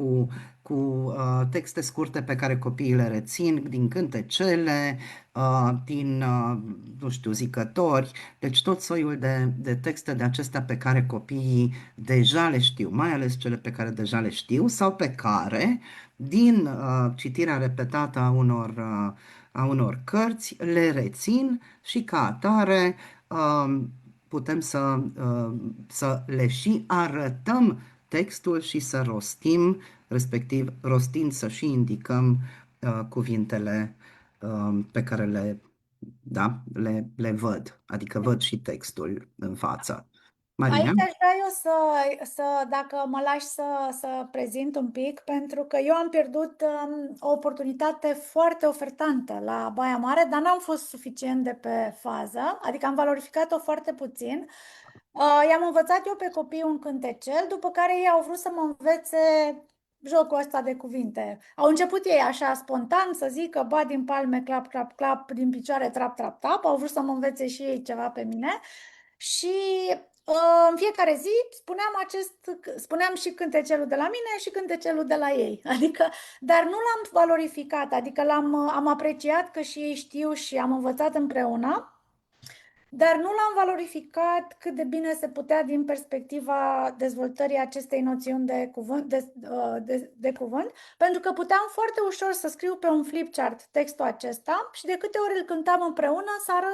cu texte scurte pe care copiii le rețin din cântecele, din, nu știu, zicători, deci tot soiul de texte de acestea pe care copiii deja le știu, mai ales cele pe care deja le știu sau pe care, din citirea repetată a unor cărți, le rețin și ca atare putem să le și arătăm textul și să rostim, respectiv rostind să și indicăm cuvintele pe care le văd, adică văd și textul în față. Maria?
Aici aș vrea eu dacă mă lași să prezint un pic, pentru că eu am pierdut o oportunitate foarte ofertantă la Baia Mare, dar n-am fost suficient de pe fază, adică am valorificat-o foarte puțin. I-am învățat eu pe copii un cântecel, după care ei au vrut să mă învețe jocul ăsta de cuvinte. Au început ei așa spontan să zică ba din palme, clap, clap, clap, din picioare, trap, trap, tap. Au vrut să mă învețe și ei ceva pe mine. Și în fiecare zi spuneam și cântecelul de la mine și cântecelul de la ei. Adică, dar nu l-am valorificat, adică am apreciat că și ei știu și am învățat împreună. Dar nu l-am valorificat cât de bine se putea din perspectiva dezvoltării acestei noțiuni de cuvânt, pentru că puteam foarte ușor să scriu pe un flipchart textul acesta și de câte ori îl cântam împreună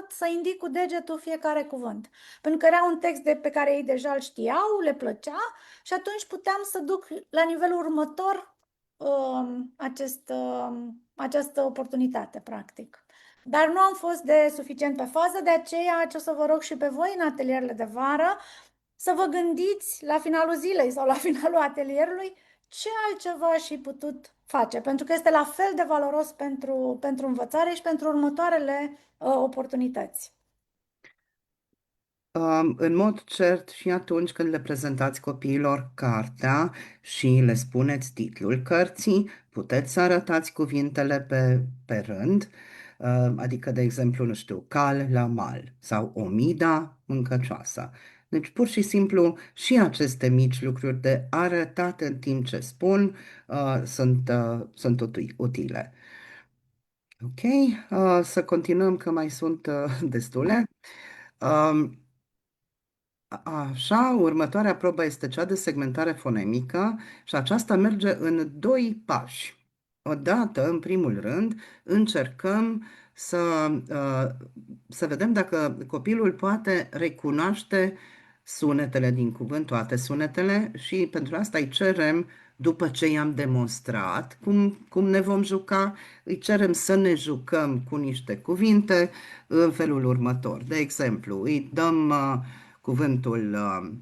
să indic cu degetul fiecare cuvânt. Pentru că era un text pe care ei deja îl știau, le plăcea și atunci puteam să duc la nivelul următor această oportunitate, practic. Dar nu am fost de suficient pe fază, de aceea ce o să vă rog și pe voi în atelierele de vară să vă gândiți la finalul zilei sau la finalul atelierului ce altceva aș fi putut face, pentru că este la fel de valoros pentru învățare și pentru următoarele oportunități.
În mod cert și atunci când le prezentați copiilor cartea și le spuneți titlul cărții, puteți să arătați cuvintele pe rând, adică, de exemplu, nu știu, cal la mal sau omida mâncăcioasă. Deci, pur și simplu, și aceste mici lucruri de arătat în timp ce spun sunt utile. Ok, să continuăm că mai sunt destule. Așa, următoarea probă este cea de segmentare fonemică și aceasta merge în 2 pași. Odată, în primul rând, încercăm să vedem dacă copilul poate recunoaște sunetele din cuvânt, toate sunetele, și pentru asta îi cerem, după ce i-am demonstrat cum ne vom juca, îi cerem să ne jucăm cu niște cuvinte în felul următor. De exemplu, îi dăm cuvântul,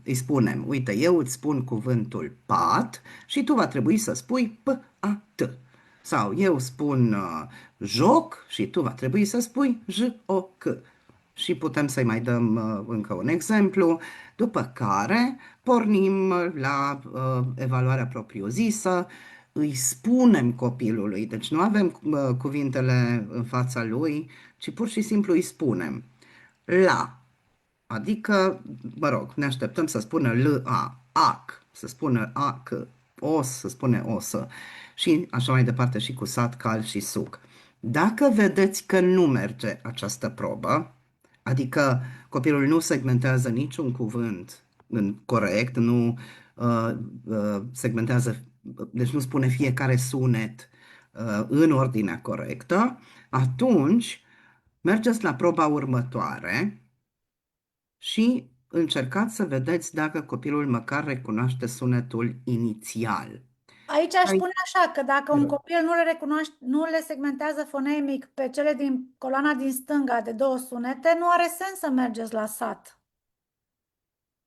îi spunem, uite, eu îți spun cuvântul pat și tu va trebui să spui P-A-T. Sau eu spun joc și tu va trebui să spui J-O-C. Și putem să-i mai dăm încă un exemplu, după care pornim la evaluarea propriu-zisă îi spunem copilului, deci nu avem cuvintele în fața lui, ci pur și simplu îi spunem la, adică, mă rog, ne așteptăm să spună L-A, ac, să spună ac, os, să spune osă și așa mai departe și cu sat, cal și suc. Dacă vedeți că nu merge această probă, adică copilul nu segmentează niciun cuvânt în corect, nu segmentează, deci nu spune fiecare sunet în ordinea corectă, atunci mergeți la proba următoare și încercați să vedeți dacă copilul măcar recunoaște sunetul inițial.
Aici aș
Hai,
spune așa, că dacă
te
un
rog.
copil nu le recunoaște, nu le segmentează fonemic pe cele din coloana din stânga de două sunete, nu are sens să mergeți la sat.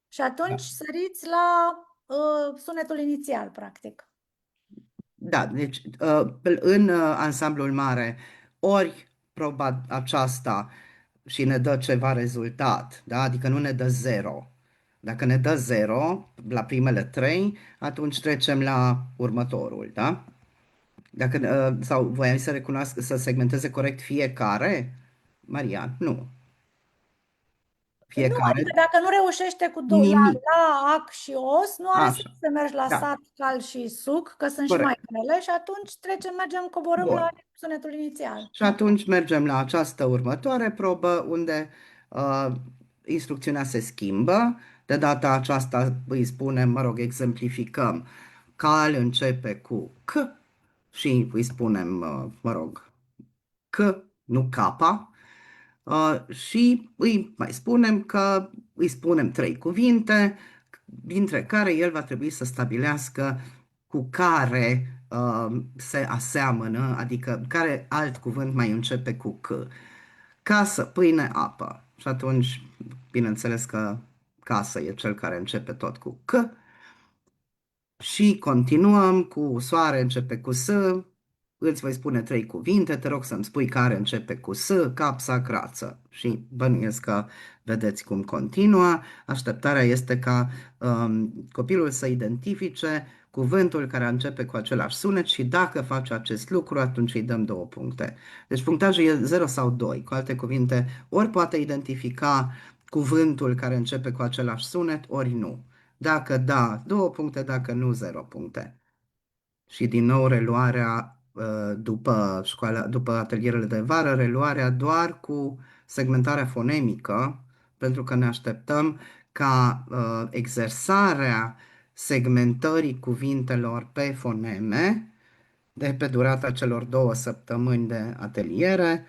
Și atunci
Da.
săriți la sunetul inițial, practic.
Da, deci în ansamblul mare, ori proba aceasta și ne dă ceva rezultat, da? Adică nu ne dă 0. Dacă ne dă 0 la primele 3, atunci trecem la următorul, da? Dacă, sau voiam să recunoască, să segmenteze corect fiecare? Maria, nu.
Nu, adică
Fiecare,
dacă nu reușește cu
nimic.
la, ac și os, nu are sens
Așa,
să mergi la
da,
sat, cal și suc, că sunt și mai
corect.
grele și atunci coborâm la
Bun.
sunetul inițial.
Și atunci mergem la această următoare probă unde uh, instrucțiunea se schimbă. De data aceasta îi spunem, mă rog, exemplificăm. Cal începe cu C și îi spunem, mă rog, C, nu capa. Și îi mai spunem că îi spunem 3 cuvinte, dintre care el va trebui să stabilească cu care se aseamănă, adică care alt cuvânt mai începe cu C. Casă, pâine, apă. Și atunci, bineînțeles că casă e cel care începe tot cu C. Și continuăm cu soare începe cu S, îți voi spune 3 cuvinte, te rog să-mi spui care începe cu S, capsa, crață. Și bănuiesc că vedeți cum continuă. Așteptarea este ca copilul să identifice cuvântul care începe cu același sunet și dacă face acest lucru, atunci îi dăm 2 puncte. Deci punctajul e 0 sau 2. Cu alte cuvinte, ori poate identifica cuvântul care începe cu același sunet, ori nu. Dacă da, 2 puncte, dacă nu, 0 puncte. Și din nou reluarea după școala, după atelierele de vară, reluarea doar cu segmentarea fonemică, pentru că ne așteptăm ca exersarea segmentării cuvintelor pe foneme de pe durata celor 2 săptămâni de ateliere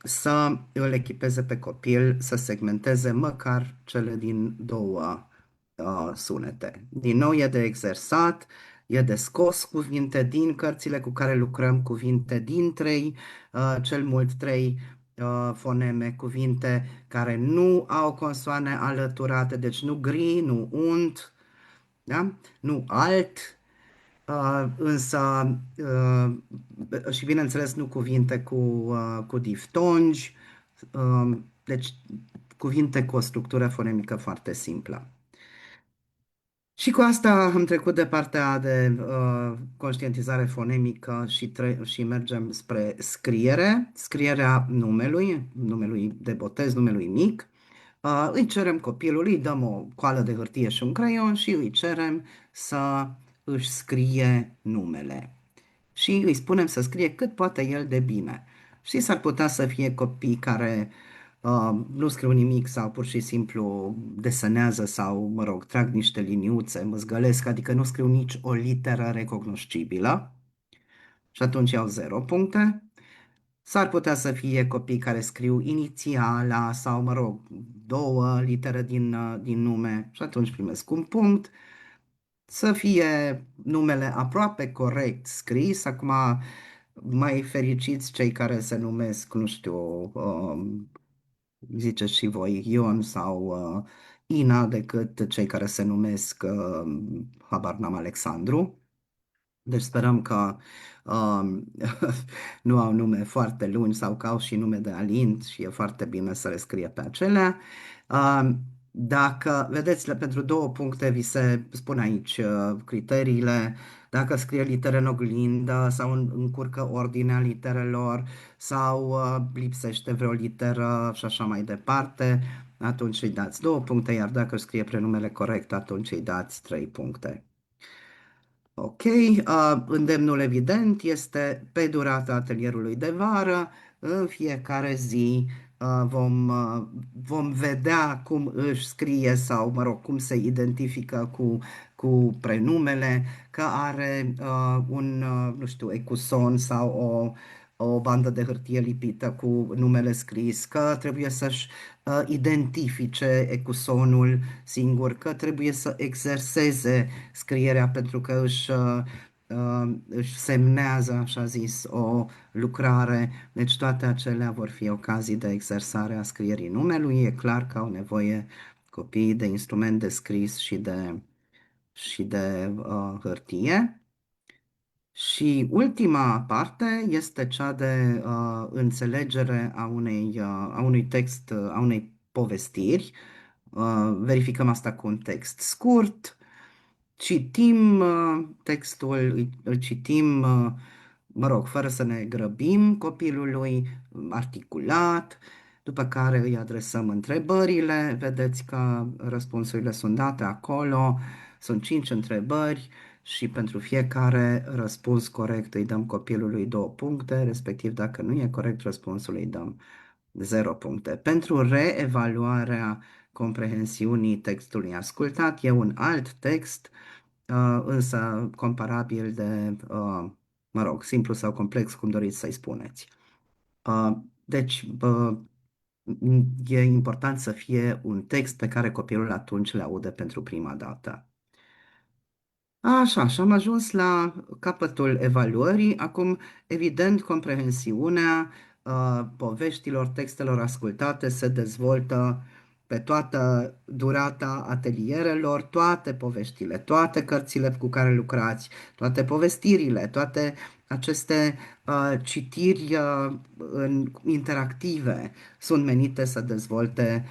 să îl echipeze pe copil să segmenteze măcar cele din 2 sunete. Din nou e de exersat, e de scos cuvinte din cărțile cu care lucrăm, cuvinte din 3, cel mult 3 foneme, cuvinte care nu au consoane alăturate, deci nu gri, nu unt, da? Nu alt, însă și bineînțeles nu cuvinte cu diftongi, deci cuvinte cu o structură fonemică foarte simplă. Și cu asta am trecut de partea de conștientizare fonemică și mergem spre scriere, scrierea numelui de botez, numelui mic. Îi cerem copilului, îi dăm o coală de hârtie și un creion și îi cerem să își scrie numele. Și îi spunem să scrie cât poate el de bine. Și s-ar putea să fie copii care nu scriu nimic sau pur și simplu desenează sau, mă rog, trag niște liniuțe, măzgălesc, adică nu scriu nici o literă recognoscibilă și atunci iau 0 puncte. S-ar putea să fie copii care scriu inițiala sau, mă rog, 2 litere din nume și atunci primesc 1 punct. Să fie numele aproape corect scris, acum mai fericiți cei care se numesc, nu știu, ziceți și voi, Ion sau Ina, decât cei care se numesc, habar n-am, Alexandru. Deci sperăm că nu au nume foarte lungi sau că au și nume de Alin și e foarte bine să le scrie pe acelea. Dacă, vedeți, pentru 2 puncte vi se spun aici criteriile, dacă scrie litere în oglindă sau încurcă ordinea literelor sau lipsește vreo literă și așa mai departe, atunci îi dați 2 puncte, iar dacă scrie prenumele corect, atunci îi dați 3 puncte. Ok, îndemnul evident este pe durata atelierului de vară, în fiecare zi vom vedea cum își scrie sau, mă rog, cum se identifică cu prenumele, că are nu știu, ecuson sau o bandă de hârtie lipită cu numele scris, că trebuie să-și identifice ecusonul singur, că trebuie să exerseze scrierea pentru că își semnează, așa zis, o lucrare. Deci toate acelea vor fi ocazii de exersare a scrierii numelui. E clar că au nevoie copiii de instrument de scris și de hârtie. Și ultima parte este cea de înțelegere a unui text, a unei povestiri. Verificăm asta cu un text scurt, citim textul, îl citim, mă rog, fără să ne grăbim copilului, articulat, după care îi adresăm întrebările, vedeți că răspunsurile sunt date acolo, sunt 5 întrebări și pentru fiecare răspuns corect îi dăm copilului 2 puncte, respectiv dacă nu e corect răspunsul îi dăm 0 puncte. Pentru reevaluarea comprehensiunii textului ascultat e un alt text, însă comparabil de, mă rog, simplu sau complex, cum doriți să-i spuneți. Deci, e important să fie un text pe care copilul atunci le aude pentru prima dată. Așa, și am ajuns la capătul evaluării. Acum, evident, comprehensiunea poveștilor, textelor ascultate se dezvoltă pe toată durata atelierelor, toate poveștile, toate cărțile cu care lucrați, toate povestirile, toate aceste citiri interactive sunt menite să dezvolte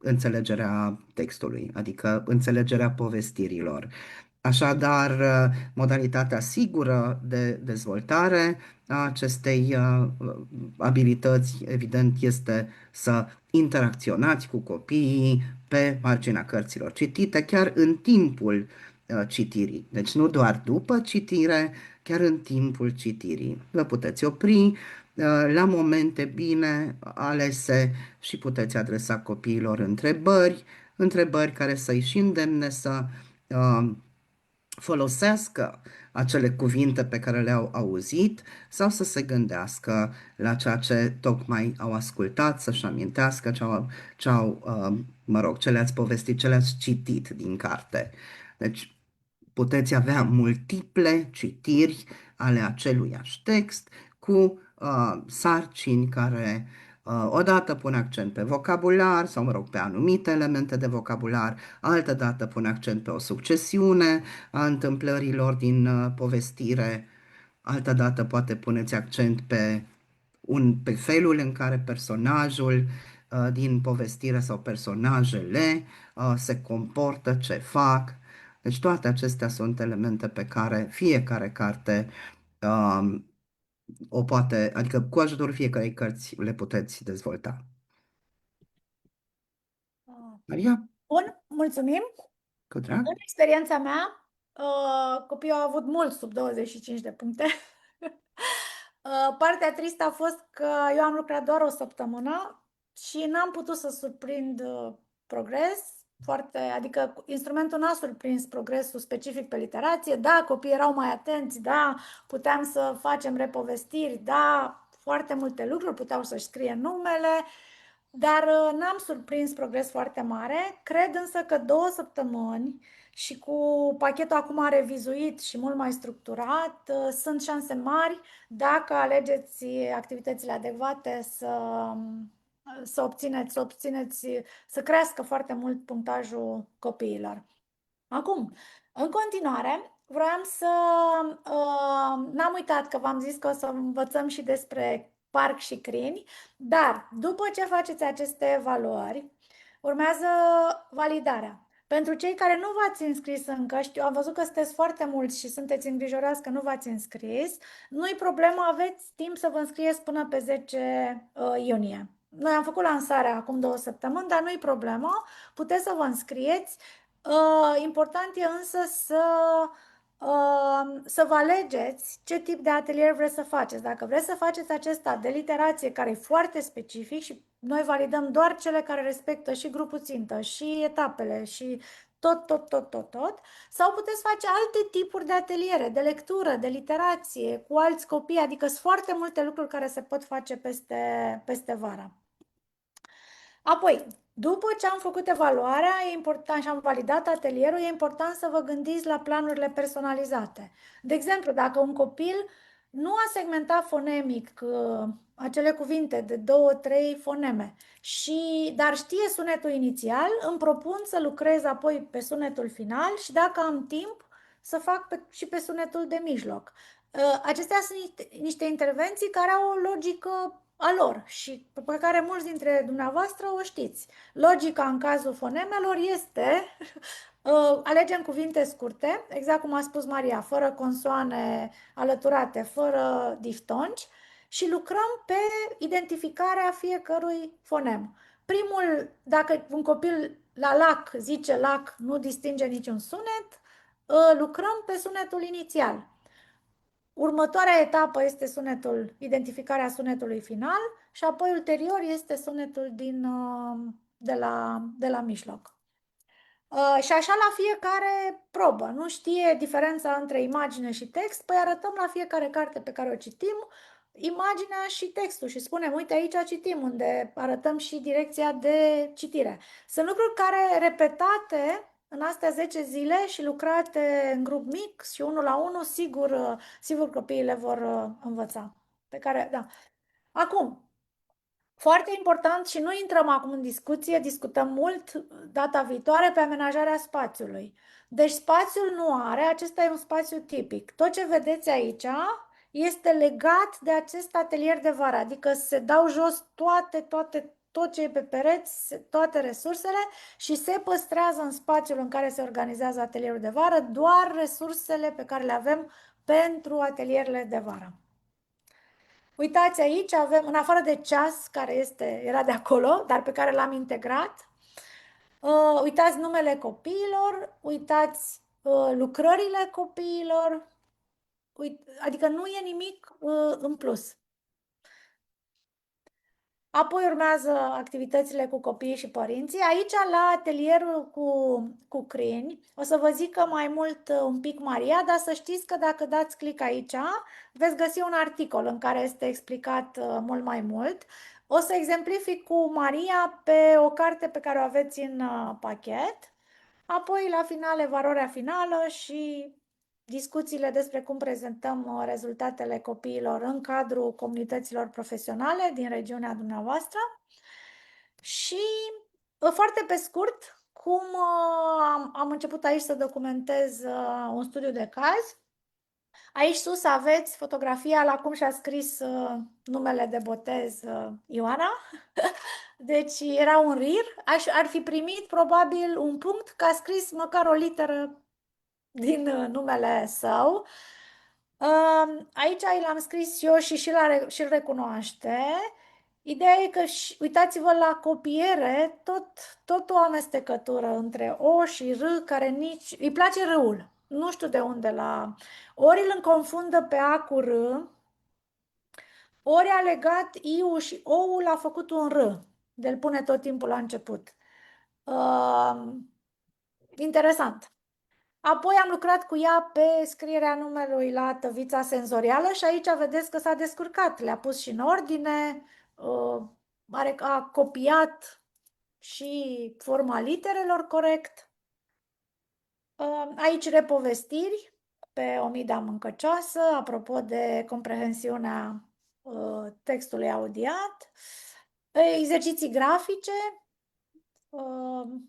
înțelegerea textului, adică înțelegerea povestirilor. Așadar, modalitatea sigură de dezvoltare a acestei abilități, evident, este să interacționați cu copiii pe marginea cărților citite, chiar în timpul citirii. Deci nu doar după citire, chiar în timpul citirii. Vă puteți opri la momente bine alese și puteți adresa copiilor întrebări care să-i și îndemne să folosească acele cuvinte pe care le-au auzit sau să se gândească la ceea ce tocmai au ascultat, să-și amintească mă rog, ce le-ați povestit, ce le-ați citit din carte. Deci puteți avea multiple citiri ale aceluiași text cu sarcini care odată pun accent pe vocabular sau, mă rog, pe anumite elemente de vocabular, altă dată pun accent pe o succesiune a întâmplărilor din povestire, altă dată poate puneți accent pe felul în care personajul din povestire sau personajele se comportă, ce fac. Deci toate acestea sunt elemente pe care fiecare carte o poate, adică cu ajutorul fiecarei cărți le puteți dezvolta. Maria,
Bun, mulțumim.
cu drag.
În experiența mea, copiii au avut mult sub 25 de puncte. Partea tristă a fost că eu am lucrat doar o săptămână și n-am putut să surprind progres. Adică instrumentul n-a surprins progresul specific pe literație. Da, copiii erau mai atenți, da, puteam să facem repovestiri, da, foarte multe lucruri, puteau să-și scrie numele, dar n-am surprins progres foarte mare. Cred însă că 2 săptămâni și cu pachetul acum revizuit și mult mai structurat, sunt șanse mari dacă alegeți activitățile adecvate să crească foarte mult punctajul copiilor. Acum, în continuare, n-am uitat că v-am zis că o să învățăm și despre parc și crini, dar după ce faceți aceste evaluări, urmează validarea. Pentru cei care nu v-ați înscris încă, știu, am văzut că sunteți foarte mulți și sunteți îngrijorați că nu v-ați înscris, nu-i problemă, aveți timp să vă înscrieți până pe 10 iunie. Noi am făcut lansarea acum 2 săptămâni, dar nu-i problemă, puteți să vă înscrieți. Important e însă să vă alegeți ce tip de atelier vreți să faceți. Dacă vreți să faceți acesta de literație, care e foarte specific și noi validăm doar cele care respectă și grupul țintă, și etapele, și tot, sau puteți face alte tipuri de ateliere, de lectură, de literație, cu alți copii, adică sunt foarte multe lucruri care se pot face peste vara. Apoi, după ce am făcut evaluarea, e important și am validat atelierul, e important să vă gândiți la planurile personalizate. De exemplu, dacă un copil nu a segmentat fonemic acele cuvinte de 2-3 foneme, dar știe sunetul inițial, îmi propun să lucrez apoi pe sunetul final și dacă am timp să fac și pe sunetul de mijloc. Acestea sunt niște intervenții care au o logică a lor și pe care mulți dintre dumneavoastră o știți. Logica în cazul fonemelor este alegem cuvinte scurte, exact cum a spus Maria, fără consoane alăturate, fără diftongi și lucrăm pe identificarea fiecărui fonem. Primul, dacă un copil la lac zice lac, nu distinge niciun sunet, lucrăm pe sunetul inițial. Următoarea etapă este identificarea sunetului final și apoi ulterior este sunetul de la mijloc. Și așa la fiecare probă. Nu știe diferența între imagine și text, păi arătăm la fiecare carte pe care o citim imaginea și textul și spunem, uite aici citim, unde arătăm și direcția de citire. Sunt lucruri care repetate în astea 10 zile și lucrate în grup mic și unul la unul, sigur copiii le vor învăța. Da. Acum, foarte important și nu intrăm acum în discuție, discutăm mult data viitoare pe amenajarea spațiului. Deci spațiul nu are, acesta e un spațiu tipic. Tot ce vedeți aici este legat de acest atelier de vară, adică se dau jos tot ce e pe pereți, toate resursele și se păstrează în spațiul în care se organizează atelierul de vară doar resursele pe care le avem pentru atelierele de vară. Uitați aici, avem, în afară de ceas, care era de acolo, dar pe care l-am integrat, uitați numele copiilor, uitați lucrările copiilor, adică nu e nimic în plus. Apoi urmează activitățile cu copiii și părinții. Aici, la atelierul cu crini, o să vă zică mai mult un pic Maria, dar să știți că dacă dați click aici, veți găsi un articol în care este explicat mult mai mult. O să exemplific cu Maria pe o carte pe care o aveți în pachet, apoi la final evaluarea finală și discuțiile despre cum prezentăm rezultatele copiilor în cadrul comunităților profesionale din regiunea dumneavoastră și foarte pe scurt, cum am început aici să documentez un studiu de caz. Aici sus aveți fotografia la cum și-a scris numele de botez Ioana. Deci era un RIR, ar fi primit probabil un punct că a scris măcar o literă din numele său. Aici l-am scris eu și-l recunoaște. Ideea e că, uitați-vă la copiere, tot o amestecătură între O și R, care îi place R-ul. Nu știu de unde ori îl confundă pe A cu R, ori a legat I-ul și O-ul a făcut un R, de-l pune tot timpul la început. Interesant. Apoi am lucrat cu ea pe scrierea numelui la tăvița senzorială și aici vedeți că s-a descurcat. Le-a pus și în ordine, a copiat și forma literelor corect. Aici repovestiri pe Omida Mâncăcioasă, apropo de comprehensiunea textului audiat. Exerciții grafice.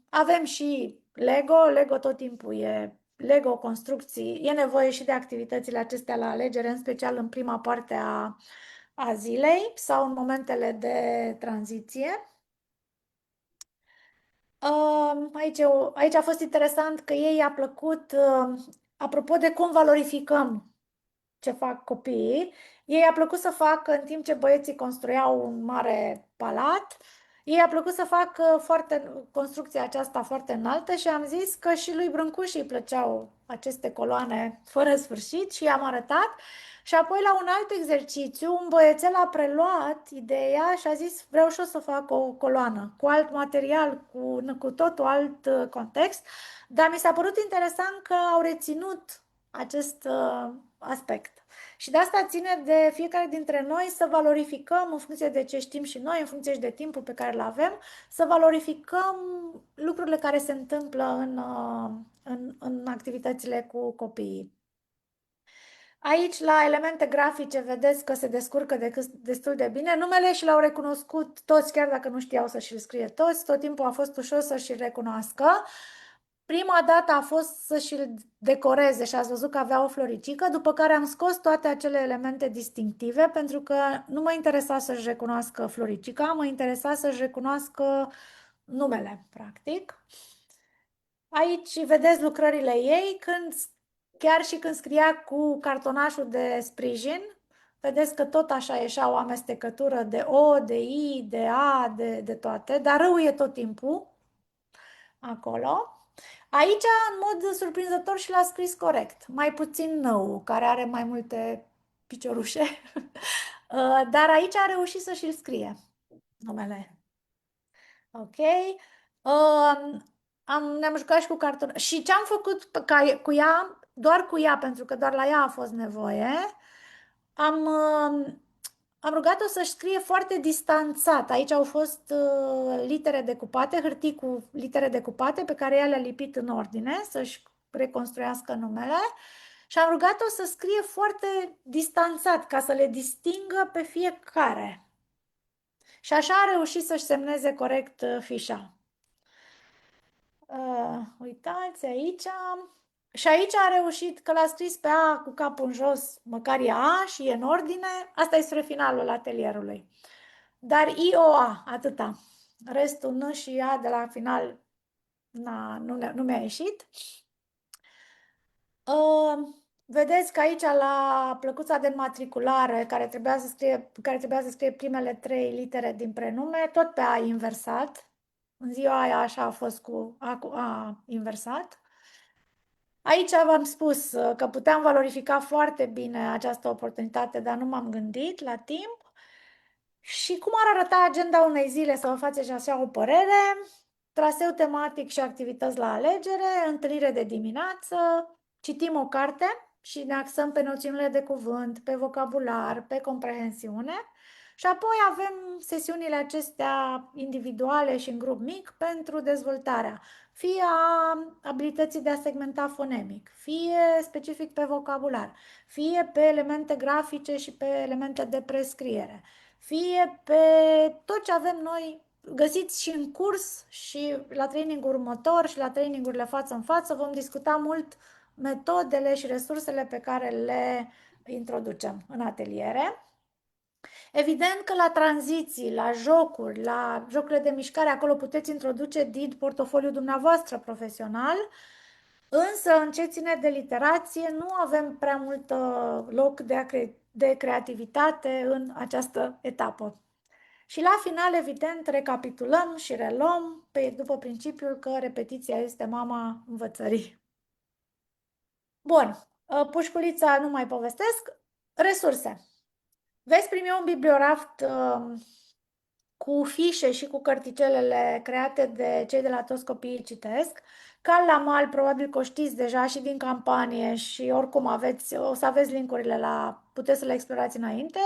Avem și Lego tot timpul e Lego, construcții, e nevoie și de activitățile acestea la alegere, în special în prima parte a a zilei sau în momentele de tranziție. Aici a fost interesant că ei a plăcut, apropo de cum valorificăm ce fac copiii, ei a plăcut să facă, în timp ce băieții construiau un mare palat, ei a plăcut să facă construcția aceasta foarte înaltă și am zis că și lui Brâncuș îi plăceau aceste coloane fără sfârșit și i-am arătat. Și apoi la un alt exercițiu, un băiețel a preluat ideea și a zis vreau și eu să fac o coloană cu alt material, cu totul alt context, dar mi s-a părut interesant că au reținut acest aspect. Și de asta ține de fiecare dintre noi să valorificăm în funcție de ce știm și noi, în funcție și de timpul pe care îl avem, să valorificăm lucrurile care se întâmplă în activitățile cu copiii. Aici, la elemente grafice, vedeți că se descurcă destul de bine. Numele și l-au recunoscut toți, chiar dacă nu știau să și-l scrie toți. Tot timpul a fost ușor să și-l recunoască. Prima dată a fost să și-l decoreze și ați văzut că avea o floricică, după care am scos toate acele elemente distinctive, pentru că nu mă interesa să-și recunoască floricica, mă interesa să-și recunoască numele, practic. Aici vedeți lucrările ei, chiar și când scria cu cartonașul de sprijin, vedeți că tot așa ieșea o amestecătură de O, de I, de A, de toate, dar rău e tot timpul acolo. Aici, în mod surprinzător, și l-a scris corect. Mai puțin nou, care are mai multe piciorușe. Dar aici a reușit să și-l scrie numele. Ok. Ne-am jucat și cu carton. Și ce am făcut cu ea, doar cu ea, pentru că doar la ea a fost nevoie, am, am rugat-o să-și scrie foarte distanțat. Aici au fost litere decupate, hârtii cu litere decupate pe care ea le-a lipit în ordine, să-și reconstruiască numele. Și am rugat-o să scrie foarte distanțat, ca să le distingă pe fiecare. Și așa a reușit să-și semneze corect fișa. Uitați aici. Și aici a reușit că l-a scris pe A cu capul în jos, măcar e A și e în ordine. Asta e spre finalul atelierului. Dar I-O-A, atâta. Restul N și A de la final nu mi-a ieșit. Vedeți că aici la plăcuța de înmatriculare care trebuia să scrie primele 3 litere din prenume, tot pe A inversat. În ziua aia așa a fost cu A inversat. Aici v-am spus că puteam valorifica foarte bine această oportunitate, dar nu m-am gândit la timp. Și cum ar arăta agenda unei zile, să vă faceți așa o părere? Traseu tematic și activități la alegere, întâlnire de dimineață, citim o carte și ne axăm pe noțiunile de cuvânt, pe vocabular, pe comprehensiune. Și apoi avem sesiunile acestea individuale și în grup mic pentru dezvoltarea, fie a abilității de a segmenta fonemic, fie specific pe vocabular, fie pe elemente grafice și pe elemente de prescriere, fie pe tot ce avem noi. Găsiți și în curs și la trainingul următor și la trainingurile față în față vom discuta mult metodele și resursele pe care le introducem în ateliere. Evident că la tranziții, la jocurile de mișcare, acolo puteți introduce din portofoliul dumneavoastră profesional, însă în ce ține de literație nu avem prea mult loc de creativitate în această etapă. Și la final, evident, recapitulăm și reluăm după principiul că repetiția este mama învățării. Bun, pușculița nu mai povestesc. Resurse. Veți primi un biblioraft cu fișe și cu cărticelele create de cei de la Toți Copiii Citesc. Cal la mal, probabil că o știți deja și din campanie și oricum o să aveți linkurile puteți să le explorați înainte.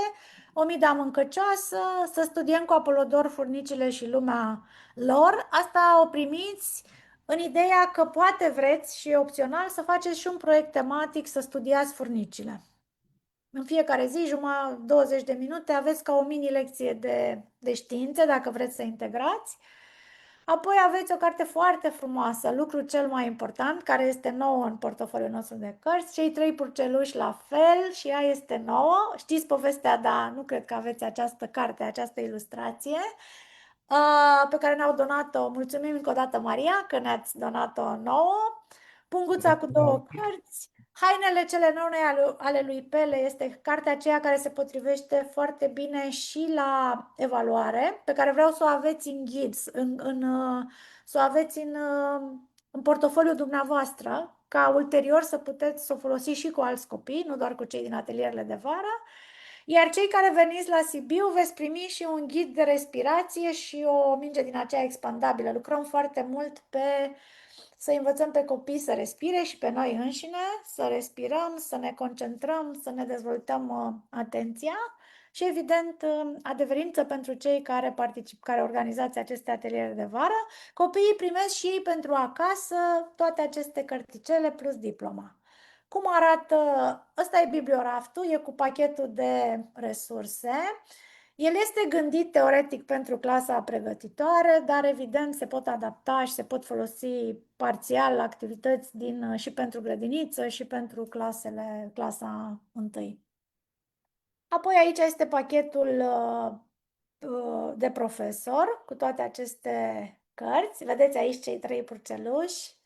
Omida mâncăcioasă, să studiem cu Apolodor furnicile și lumea lor. Asta o primiți în ideea că poate vreți și e opțional să faceți și un proiect tematic să studiați furnicile. În fiecare zi, 20 de minute, aveți ca o mini-lecție de științe, dacă vreți să integrați. Apoi aveți o carte foarte frumoasă, Lucrul cel mai important, care este nouă în portofoliul nostru de cărți. Cei trei purceluși la fel și ea este nouă. Știți povestea, dar nu cred că aveți această carte, această ilustrație pe care ne-au donat-o. Mulțumim încă o dată, Maria, că ne-ați donat-o nouă. Punguța cu două cărți. Hainele cele noi ale lui Pele este cartea aceea care se potrivește foarte bine și la evaluare, pe care vreau să o aveți în ghid, să o aveți în portofoliul dumneavoastră, ca ulterior să puteți să o folosiți și cu alți copii, nu doar cu cei din atelierele de vară. Iar cei care veniți la Sibiu veți primi și un ghid de respirație și o minge din aceea expandabilă. Lucrăm foarte mult pe să învățăm pe copii să respire și pe noi înșine, să respirăm, să ne concentrăm, să ne dezvoltăm atenția și, evident, adeverință pentru cei care organizați aceste ateliere de vară. Copiii primesc și ei pentru acasă toate aceste cărticele plus diploma. Cum arată? Ăsta e biblioraftul, e cu pachetul de resurse. El este gândit teoretic pentru clasa pregătitoare, dar evident se pot adapta și se pot folosi parțial activități și pentru grădiniță și pentru clasa 1. Apoi aici este pachetul de profesor cu toate aceste cărți. Vedeți aici cei trei purceluși.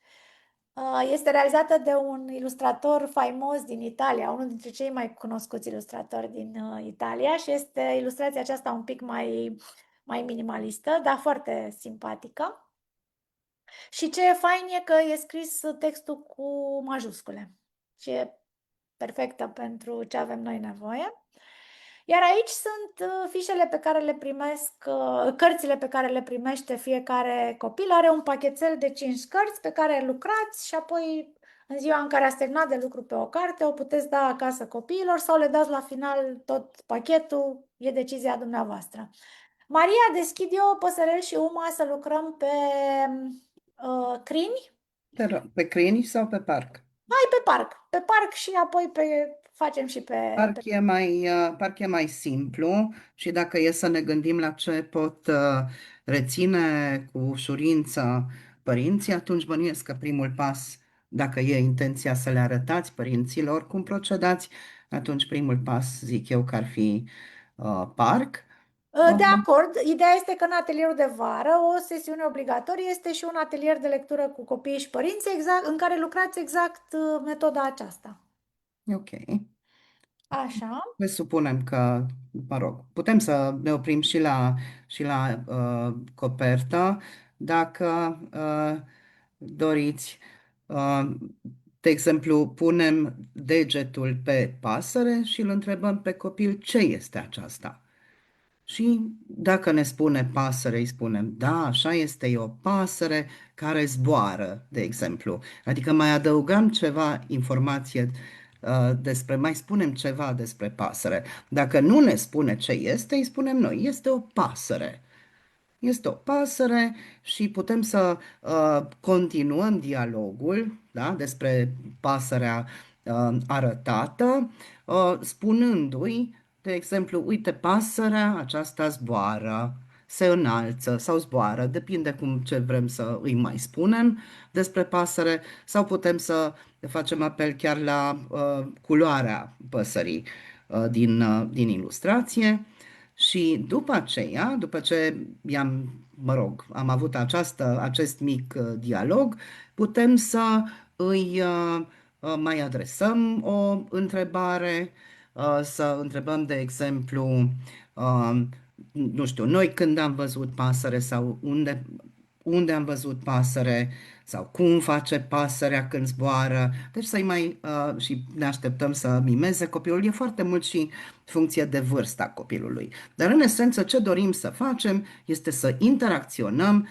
Este realizată de un ilustrator faimos din Italia, unul dintre cei mai cunoscuți ilustratori din Italia și este ilustrația aceasta un pic mai minimalistă, dar foarte simpatică. Și ce e fain e că e scris textul cu majuscule și e perfectă pentru ce avem noi nevoie. Iar aici sunt fișele pe care le primesc, cărțile pe care le primește fiecare copil. Are un pachetel de 5 cărți pe care lucrați și apoi în ziua în care ați terminat de lucru pe o carte o puteți da acasă copiilor sau le dați la final tot pachetul, e decizia dumneavoastră. Maria, deschid eu Păsărel și Uma să lucrăm pe crini.
Pe crini sau pe parc?
Hai pe parc și apoi facem și pe.
Parc e mai simplu și dacă e să ne gândim la ce pot reține cu ușurință părinții, atunci bănuiesc că primul pas, dacă e intenția să le arătați părinților cum procedați, atunci primul pas zic eu că ar fi parc.
De acord, ideea este că în atelierul de vară o sesiune obligatorie este și un atelier de lectură cu copiii și părinții exact, în care lucrați exact metoda aceasta.
Ok.
Așa.
Presupunem că, mă rog, putem să ne oprim și la copertă dacă doriți. Uh, de exemplu, punem degetul pe pasăre și îl întrebăm pe copil ce este aceasta. Și dacă ne spune pasăre, îi spunem, da, așa este, e o pasăre care zboară, de exemplu. Adică mai adăugăm ceva informație mai spunem ceva despre pasăre. Dacă nu ne spune ce este, îi spunem noi, este o pasăre. Este o pasăre și putem să continuăm dialogul, da, despre pasărea arătată, spunându-i, de exemplu, uite, pasărea aceasta zboară, se înalță sau zboară, depinde ce vrem să îi mai spunem despre pasăre, sau putem să facem apel chiar la culoarea păsării din ilustrație. Și după aceea, după ce am avut acest mic dialog, putem să îi mai adresăm o întrebare, să întrebăm, de exemplu, uh, nu știu, noi când am văzut pasăre sau unde am văzut pasăre sau cum face pasărea când zboară. Deci și ne așteptăm să mimeze copilul. E foarte mult și funcție de vârsta copilului. Dar în esență ce dorim să facem este să interacționăm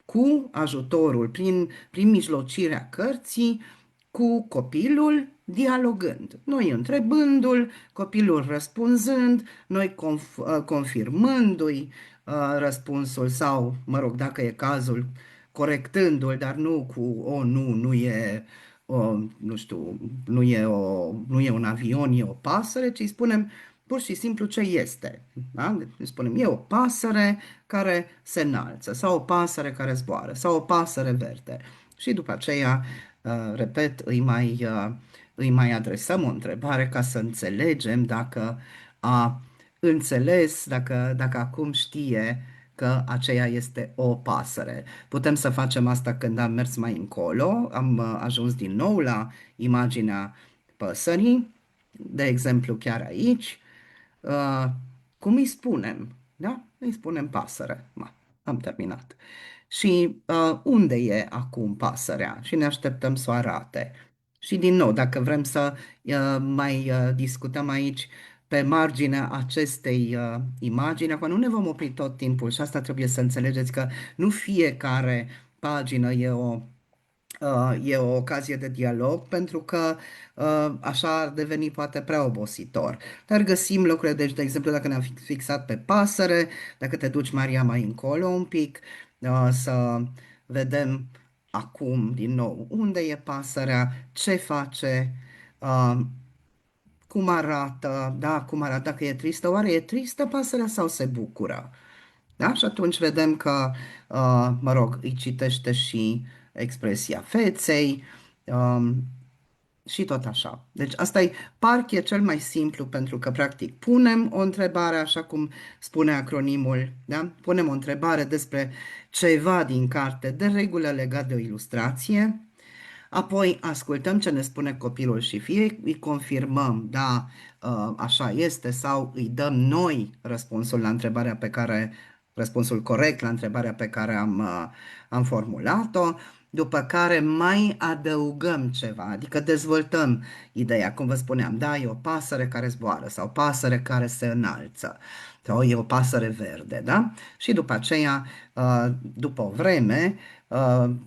cu ajutorul, prin mijlocirea cărții, cu copilul dialogând. Noi întrebându-l, copilul răspunzând, noi confirmându-i răspunsul sau, mă rog, dacă e cazul, corectându-l, dar nu cu nu e, nu știu, nu e un avion, e o pasăre, ci spunem, pur și simplu ce este. Da? Deci spunem, e o pasăre care se înalță, sau o pasăre care zboară, sau o pasăre verde. Și după aceea, repet, îi mai adresăm o întrebare ca să înțelegem dacă a înțeles, dacă acum știe că aceea este o pasăre. Putem să facem asta când am mers mai încolo, am ajuns din nou la imaginea păsării, de exemplu chiar aici, cum îi spunem, da? Îi spunem pasăre. Am terminat. Și unde e acum pasărea? Și ne așteptăm să o arate. Și din nou, dacă vrem să mai discutăm aici pe marginea acestei imagini, acum nu ne vom opri tot timpul și asta trebuie să înțelegeți că nu fiecare pagină e o ocazie de dialog, pentru că așa ar deveni poate prea obositor. Dar găsim lucrurile, deci, de exemplu, dacă ne-am fixat pe pasăre, dacă te duci, Maria, mai încolo un pic, să vedem acum, din nou, unde e pasărea, ce face, uh, cum arată, da, cum arată, dacă e tristă, oare e tristă pasărea sau se bucură? Da? Și atunci vedem că, mă rog, îi citește și expresia feței și tot așa. Deci asta e, parc e cel mai simplu pentru că, practic, punem o întrebare, așa cum spune acronimul, da? Punem o întrebare despre ceva din carte, de regulă legat de o ilustrație, apoi ascultăm ce ne spune copilul și fie îi confirmăm, da, așa este, sau îi dăm noi răspunsul corect la întrebarea pe care am formulat-o, după care mai adăugăm ceva, adică dezvoltăm ideea, cum vă spuneam, da, e o pasăre care zboară sau pasăre care se înalță sau e o pasăre verde, da? Și după aceea, după o vreme,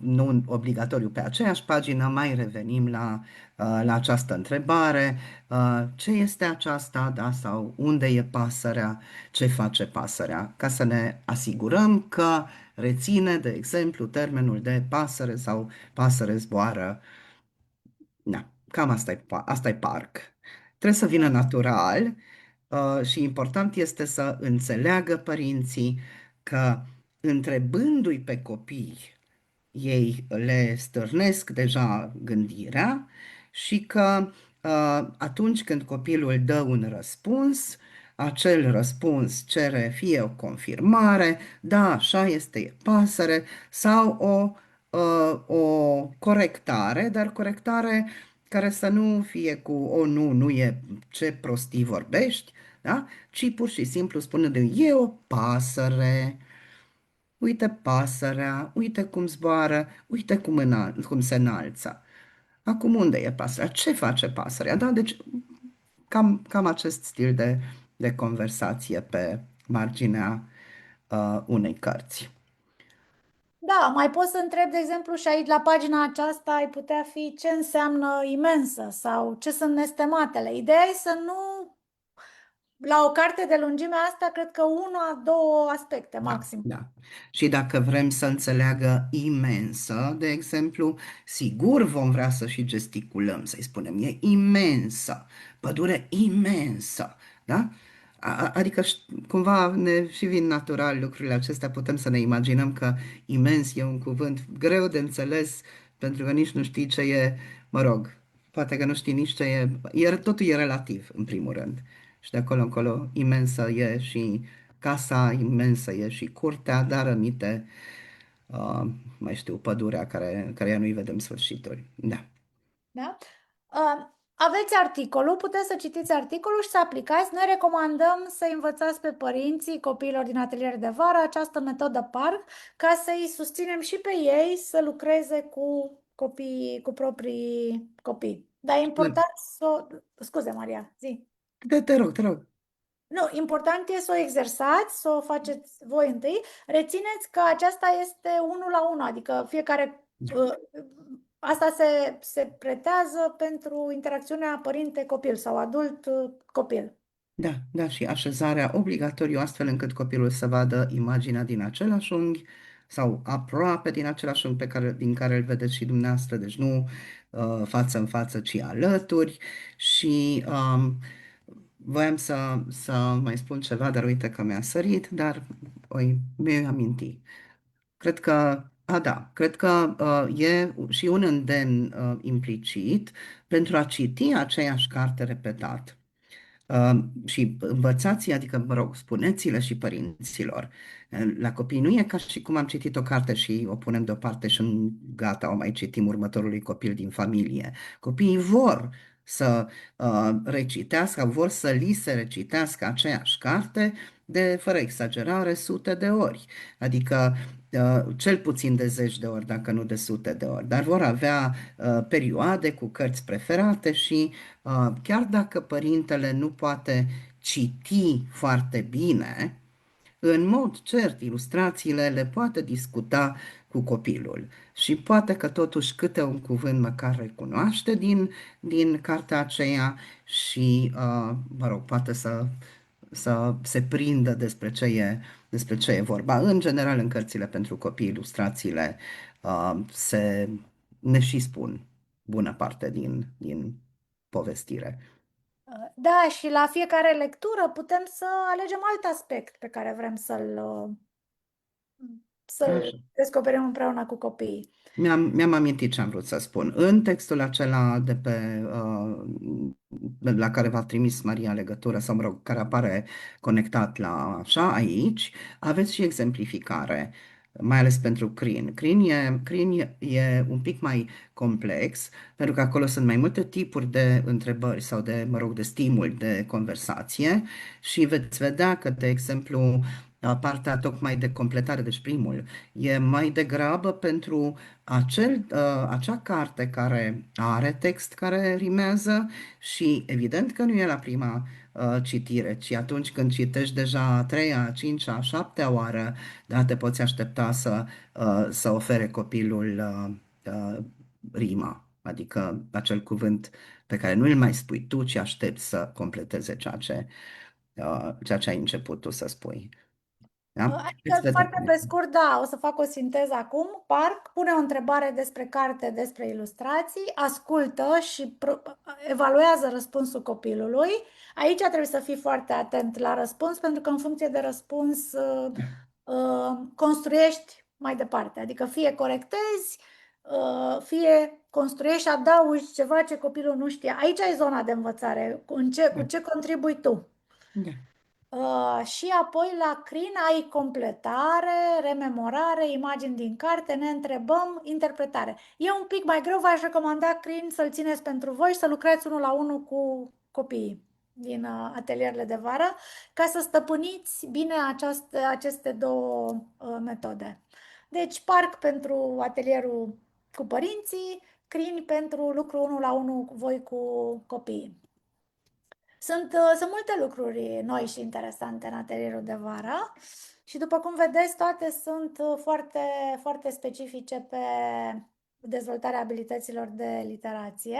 nu obligatoriu pe aceeași pagină, mai revenim la această întrebare, ce este aceasta, da, sau unde e pasărea, ce face pasărea, ca să ne asigurăm că reține, de exemplu, termenul de pasăre sau pasăre zboară. Da, cam asta e parc. Trebuie să vină natural și important este să înțeleagă părinții că întrebându-i pe copii, ei le stârnesc deja gândirea și că atunci când copilul dă un răspuns, acel răspuns cere fie o confirmare, da, așa este, e pasăre, sau o corectare, dar corectare care să nu fie cu o, nu e, ce prostii vorbești, da? Ci pur și simplu spunând, e o pasăre, uite pasărea, uite cum zboară, uite cum se înalță. Acum unde e pasărea? Ce face pasărea? Da? Deci cam acest stil de conversație pe marginea unei cărți.
Da, mai poți să întreb, de exemplu, și aici la pagina aceasta ai putea fi ce înseamnă imensă sau ce sunt nestematele. Ideea e să nu, la o carte de lungimea asta, cred că una, două aspecte
Da,
maxim.
da. Și dacă vrem să înțeleagă imensă, de exemplu, sigur vom vrea să și gesticulăm, să-i spunem, e imensă, pădure imensă, da? Adică cumva ne și vin natural lucrurile acestea, putem să ne imaginăm că imens e un cuvânt greu de înțeles, pentru că nici nu știi ce e, mă rog, poate că nu știi nici ce totul e relativ, în primul rând. Și de acolo încolo, imensă e și casa, imensă e și curtea, dar rămite, mai știu, pădurea care nu-i vedem sfârșituri. Da.
Da? Aveți articolul, puteți să citiți articolul și să aplicați. Noi recomandăm să învățați pe părinții copiilor din ateliere de vară această metodă PARC ca să îi susținem și pe ei să lucreze cu copii, cu proprii copii. Dar e important să... Scuze, Maria, zi.
Te rog, te rog.
Nu, important e să o exersați, să o faceți voi întâi. Rețineți că aceasta este unul la unul, adică fiecare... Asta se pretează pentru interacțiunea părinte-copil sau adult-copil.
Da, da, și așezarea obligatorie astfel încât copilul să vadă imaginea din același unghi sau aproape din același unghi din care îl vedeți și dumneavoastră, deci nu față în față, ci alături și voiam să mai spun ceva, dar uite că mi-a sărit, dar mi-ai aminti. Cred că, da, cred că e și un îndemn implicit pentru a citi aceeași carte repetat. Și învățați, adică, mă rog, spuneți-le și părinților. La copii nu e ca și cum am citit o carte și o punem deoparte și gata, o mai citim următorului copil din familie. Copiii vor să recitească, vor să li se recitească aceeași carte de, fără exagerare, sute de ori. Adică cel puțin de zeci de ori, dacă nu de sute de ori, dar vor avea perioade cu cărți preferate și chiar dacă părintele nu poate citi foarte bine, în mod cert, ilustrațiile le poate discuta cu copilul și poate că totuși câte un cuvânt măcar recunoaște din cartea aceea și, mă rog, poate să se prindă despre ce e vorba. În general, în cărțile pentru copii, ilustrațiile ne și spun bună parte din povestire.
Da, și la fiecare lectură putem să alegem alt aspect pe care vrem să-l
Așa.
descoperim împreună cu copiii.
Mi-am amintit ce am vrut să spun. În textul acela la care v-a trimis Maria legătură, sau mă rog, care apare conectat la așa, aici, aveți și exemplificare, mai ales pentru CRIN. CRIN e un pic mai complex, pentru că acolo sunt mai multe tipuri de întrebări sau de, mă rog, de stimuli de conversație și veți vedea că, de exemplu, partea tocmai de completare, deci primul, e mai degrabă pentru acea carte care are text care rimează și evident că nu e la prima citire, ci atunci când citești deja a treia, a cincea, a șaptea oară, da, te poți aștepta să ofere copilul rima, adică acel cuvânt pe care nu îl mai spui tu, ci aștepți să completeze ceea ce ai început tu să spui. Da? Veți
Adică,
vedea
foarte
cum e.
pe scurt, da, o să fac o sinteză acum. Parc pune o întrebare despre carte, despre ilustrații, ascultă și evaluează răspunsul copilului. Aici trebuie să fii foarte atent la răspuns, pentru că în funcție de răspuns construiești mai departe. Adică fie corectezi, fie construiești și adaugi ceva ce copilul nu știe. Aici e zona de învățare. Cu ce contribui tu?
Da.
Și apoi la CRIN ai completare, rememorare, imagini din carte, ne întrebăm, interpretare. E un pic mai greu, v-aș recomanda CRIN să-l țineți pentru voi și să lucrați unul la unul cu copiii din atelierele de vară, ca să stăpâniți bine aceste două metode. Deci, Parc pentru atelierul cu părinții, CRIN pentru lucru unul la unul cu voi cu copiii. Sunt multe lucruri noi și interesante în atelierul de vară și după cum vedeți, toate sunt foarte, foarte specifice pe dezvoltarea abilităților de literație.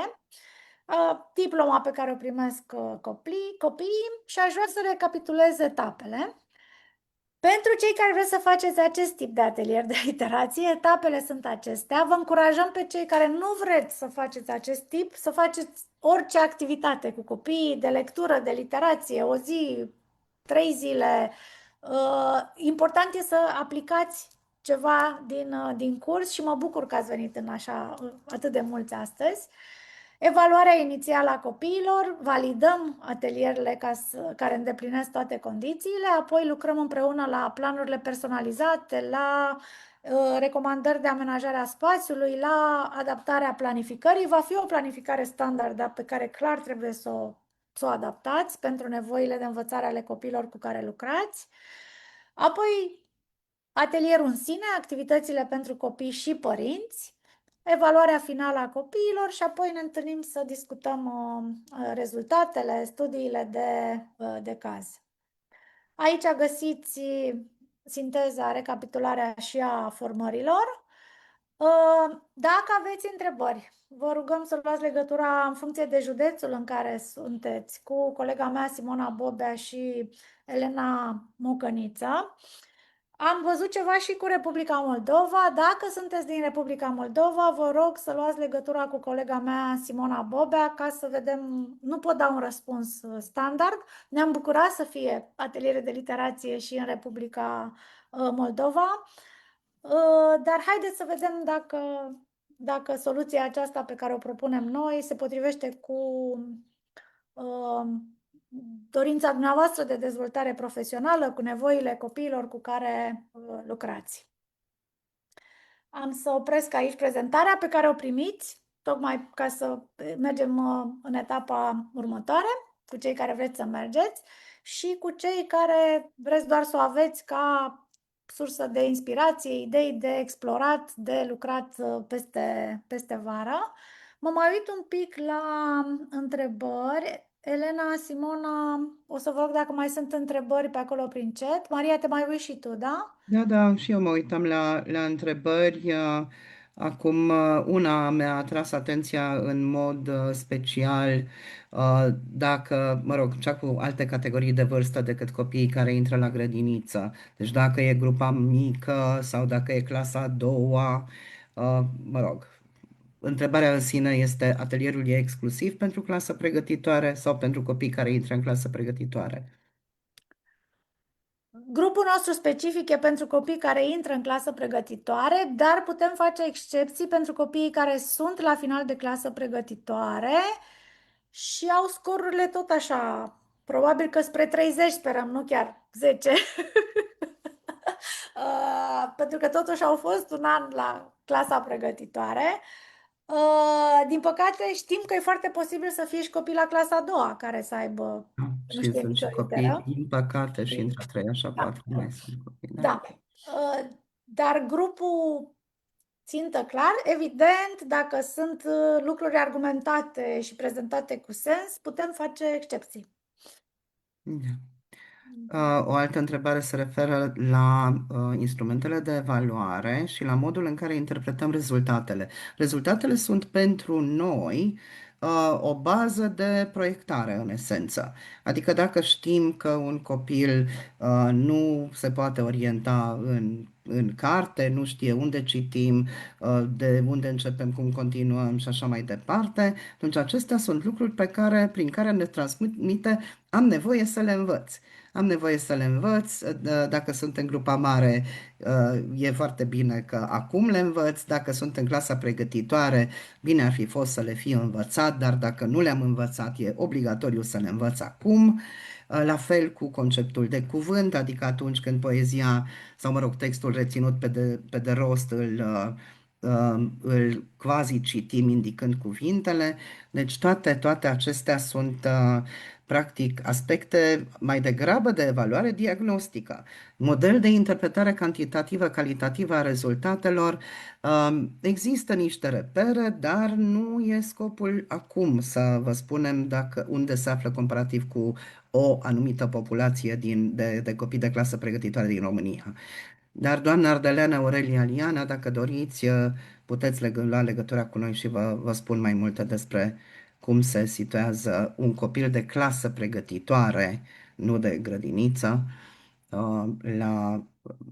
Diploma pe care o primesc copiii și aș vrea să recapitulez etapele. Pentru cei care vreți să faceți acest tip de atelier de literație, etapele sunt acestea. Vă încurajăm pe cei care nu vreți să faceți acest tip, să faceți orice activitate cu copiii, de lectură, de literație, o zi, 3 zile. Important e să aplicați ceva din curs și mă bucur că ați venit în atât de mulți astăzi. Evaluarea inițială a copiilor, validăm atelierele care îndeplinesc toate condițiile, apoi lucrăm împreună la planurile personalizate, la recomandări de amenajare a spațiului, la adaptarea planificării. Va fi o planificare standard, dar pe care clar trebuie să o adaptați pentru nevoile de învățare ale copiilor cu care lucrați. Apoi, atelierul în sine, activitățile pentru copii și părinți, evaluarea finală a copiilor și apoi ne întâlnim să discutăm rezultatele, studiile de caz. Aici găsiți sinteza, recapitularea și a formărilor. Dacă aveți întrebări, vă rugăm să luați legătura în funcție de județul în care sunteți cu colega mea Simona Bobea și Elena Mocăniță. Am văzut ceva și cu Republica Moldova. Dacă sunteți din Republica Moldova, vă rog să luați legătura cu colega mea, Simona Bobea, ca să vedem. Nu pot da un răspuns standard. Ne-am bucurat să fie ateliere de literație și în Republica Moldova. Dar haideți să vedem dacă soluția aceasta pe care o propunem noi se potrivește cu dorința dumneavoastră de dezvoltare profesională, cu nevoile copiilor cu care lucrați. Am să opresc aici prezentarea pe care o primiți, tocmai ca să mergem în etapa următoare, cu cei care vreți să mergeți și cu cei care vreți doar să o aveți ca sursă de inspirație, idei de explorat, de lucrat peste vară. Mă mai uit un pic la întrebări. Elena, Simona, o să vă rog dacă mai sunt întrebări pe acolo prin chat. Maria, te mai uiți și tu, da?
Da, și eu mă uitam la întrebări. Acum, una mi-a atras atenția în mod special dacă, mă rog, cea cu alte categorii de vârstă decât copiii care intră la grădiniță. Deci dacă e grupa mică sau dacă e clasa a doua, mă rog, întrebarea în sine este, atelierul e exclusiv pentru clasă pregătitoare sau pentru copii care intră în clasă pregătitoare?
Grupul nostru specific e pentru copii care intră în clasă pregătitoare, dar putem face excepții pentru copiii care sunt la final de clasă pregătitoare și au scorurile tot așa, probabil că spre 30 sperăm, nu chiar 10. Pentru că totuși au fost un an la clasa pregătitoare. Din păcate știm că e foarte posibil să fie și copii la clasa a doua care să aibă,
Da,
nu
și
știe
sunt
nicio
și copii,
literă.
din păcate, și între a treia și a
Da.
patra mai sunt copii, da.
Da. Dar grupul țintă clar, evident, dacă sunt lucruri argumentate și prezentate cu sens, putem face excepții.
Da. O altă întrebare se referă la instrumentele de evaluare și la modul în care interpretăm rezultatele. Rezultatele sunt pentru noi o bază de proiectare, în esență. Adică dacă știm că un copil nu se poate orienta în carte, nu știe unde citim, de unde începem, cum continuăm și așa mai departe, atunci acestea sunt lucruri prin care ne transmite am nevoie să le învăț. Am nevoie să le învăț, dacă sunt în grupa mare, e foarte bine că acum le învăț, dacă sunt în clasa pregătitoare, bine ar fi fost să le fi învățat, dar dacă nu le-am învățat, e obligatoriu să le învăț acum. La fel cu conceptul de cuvânt, adică atunci când poezia, sau mă rog, textul reținut pe de rost îl quasi citim indicând cuvintele. Deci toate acestea sunt practic aspecte mai degrabă de evaluare diagnostică. Model de interpretare cantitativă, calitativă a rezultatelor. Există niște repere, dar nu e scopul acum să vă spunem unde se află comparativ cu o anumită populație de copii de clasă pregătitoare din România. Dar doamna Ardeleana Aurelia Liana, dacă doriți, puteți lua legătura cu noi și vă spun mai multe despre cum se situează un copil de clasă pregătitoare, nu de grădiniță,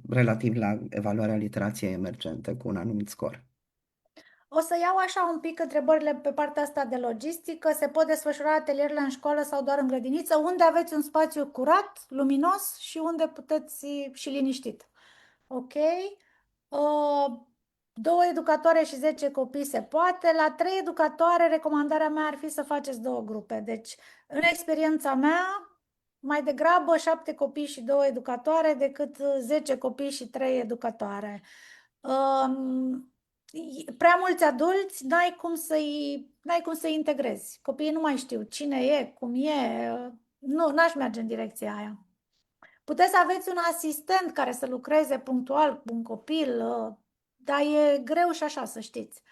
relativ la evaluarea literației emergente cu un anumit scor.
O să iau așa un pic întrebările pe partea asta de logistică. Se pot desfășura atelierele în școală sau doar în grădiniță? Unde aveți un spațiu curat, luminos și unde puteți și liniștit? Ok. Două educatoare și 10 copii se poate. La 3 educatoare, recomandarea mea ar fi să faceți două grupe. Deci, în experiența mea, mai degrabă 7 copii și 2 educatoare decât 10 copii și 3 educatoare. Prea mulți adulți, n-ai cum să-i integrezi. Copiii nu mai știu cine e, cum e. Nu, n-aș merge în direcția aia. Puteți să aveți un asistent care să lucreze punctual cu un copil, dar e greu și așa, să știți.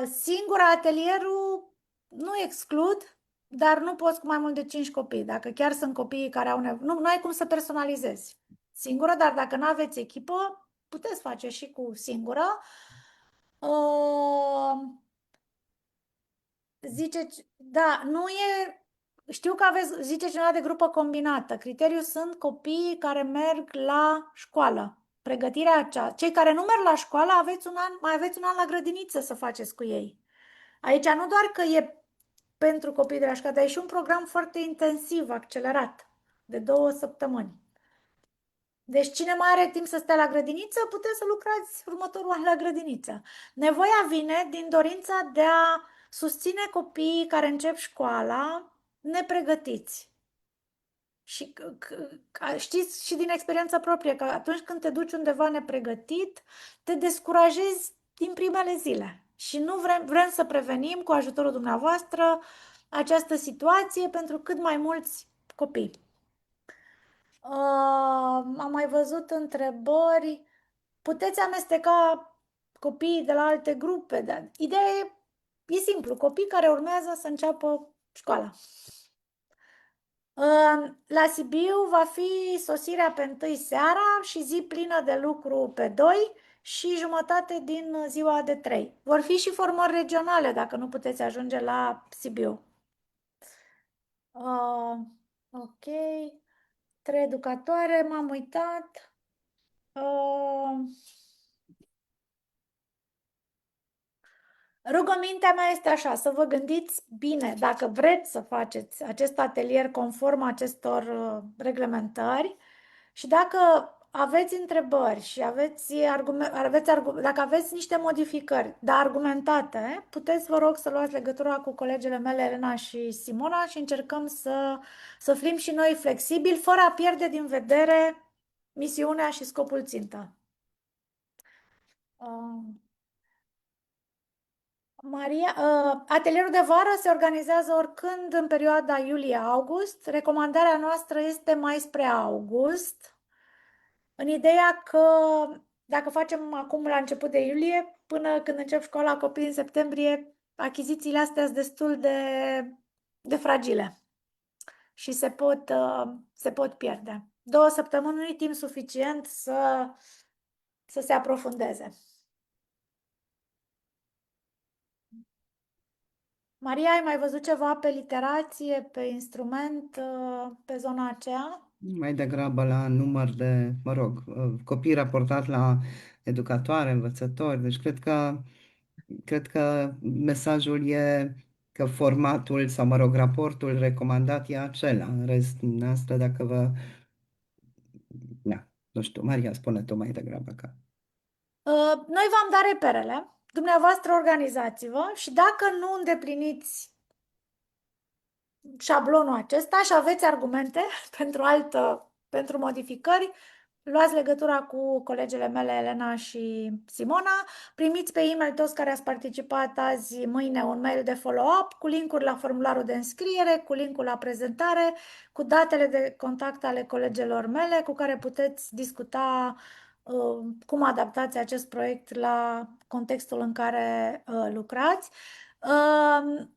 Singur atelierul nu exclud, dar nu poți cu mai mult de 5 copii. Dacă chiar sunt copiii care au nevoie, nu ai cum să personalizezi. Singură, dar dacă nu aveți echipă, puteți face și cu singură. Ziceți, da, nu e știu că aveți, zice cineva de grupă combinată. Criteriul sunt copiii care merg la școală. Pregătirea aceea. Cei care nu merg la școală mai aveți un an la grădiniță să faceți cu ei. Aici nu doar că e pentru copii de la școală, dar e și un program foarte intensiv, accelerat, de 2 săptămâni. Deci cine mai are timp să stea la grădiniță, puteți să lucrați următorul an la grădiniță. Nevoia vine din dorința de a susține copiii care încep școala nepregătiți. Și știți și din experiență proprie că atunci când te duci undeva nepregătit, te descurajezi din primele zile. Și nu vrem să prevenim cu ajutorul dumneavoastră această situație pentru cât mai mulți copii. Am mai văzut întrebări. Puteți amesteca copiii de la alte grupe, dar ideea e simplu, copii care urmează să înceapă școala. La Sibiu va fi sosirea pe 1 seara și zi plină de lucru pe 2 și jumătate din ziua de 3. Vor fi și formări regionale dacă nu puteți ajunge la Sibiu. Ok. 3 educatoare, m-am uitat. Rugămintea mea este așa, să vă gândiți bine dacă vreți să faceți acest atelier conform acestor reglementări și dacă aveți întrebări și dacă aveți niște modificări, dar argumentate, puteți, vă rog, să luați legătura cu colegele mele, Elena și Simona, și încercăm să fim și noi flexibili, fără a pierde din vedere misiunea și scopul țintă. Maria, atelierul de vară se organizează oricând în perioada iulie-august. Recomandarea noastră este mai spre august, în ideea că dacă facem acum la început de iulie, până când încep școala copiii în septembrie, achizițiile astea sunt destul de fragile și se pot pierde. 2 săptămâni nu e timp suficient să se aprofundeze. Maria, ai mai văzut ceva pe literație, pe instrument, pe zona aceea?
Mai degrabă la număr de, copii raportat la educatoare, învățători. Deci cred că mesajul e că formatul sau, raportul recomandat e acela. În rest, asta dacă Da, nu știu, Maria, spune tu mai degrabă că...
Noi v-am dat reperele, dumneavoastră organizați-vă și dacă nu îndepliniți șablonul acesta și aveți argumente pentru modificări, luați legătura cu colegele mele, Elena și Simona, primiți pe e-mail toți care ați participat azi, mâine, un mail de follow-up cu linkuri la formularul de înscriere, cu linkul la prezentare, cu datele de contact ale colegelor mele cu care puteți discuta cum adaptați acest proiect la contextul în care lucrați.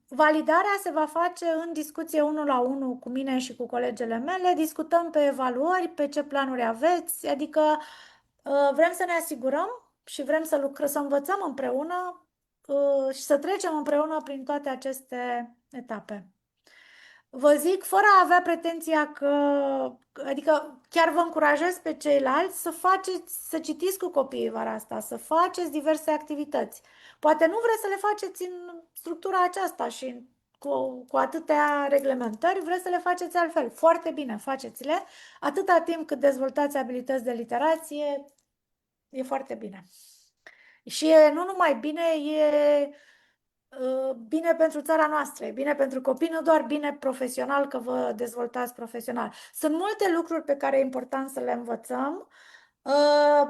Validarea se va face în discuție 1-la-1 cu mine și cu colegele mele. Discutăm pe evaluări, pe ce planuri aveți, adică vrem să ne asigurăm și vrem să învățăm împreună și să trecem împreună prin toate aceste etape. Vă zic, fără a avea pretenția adică chiar vă încurajez pe ceilalți să citiți cu copiii vara asta, să faceți diverse activități. Poate nu vreți să le faceți în structura aceasta și cu atâtea reglementări, vreți să le faceți altfel. Foarte bine, faceți-le. Atâta timp cât dezvoltați abilități de literație, e foarte bine. Și nu numai bine, e bine pentru țara noastră, e bine pentru copii, nu doar bine profesional, că vă dezvoltați profesional. Sunt multe lucruri pe care e important să le învățăm.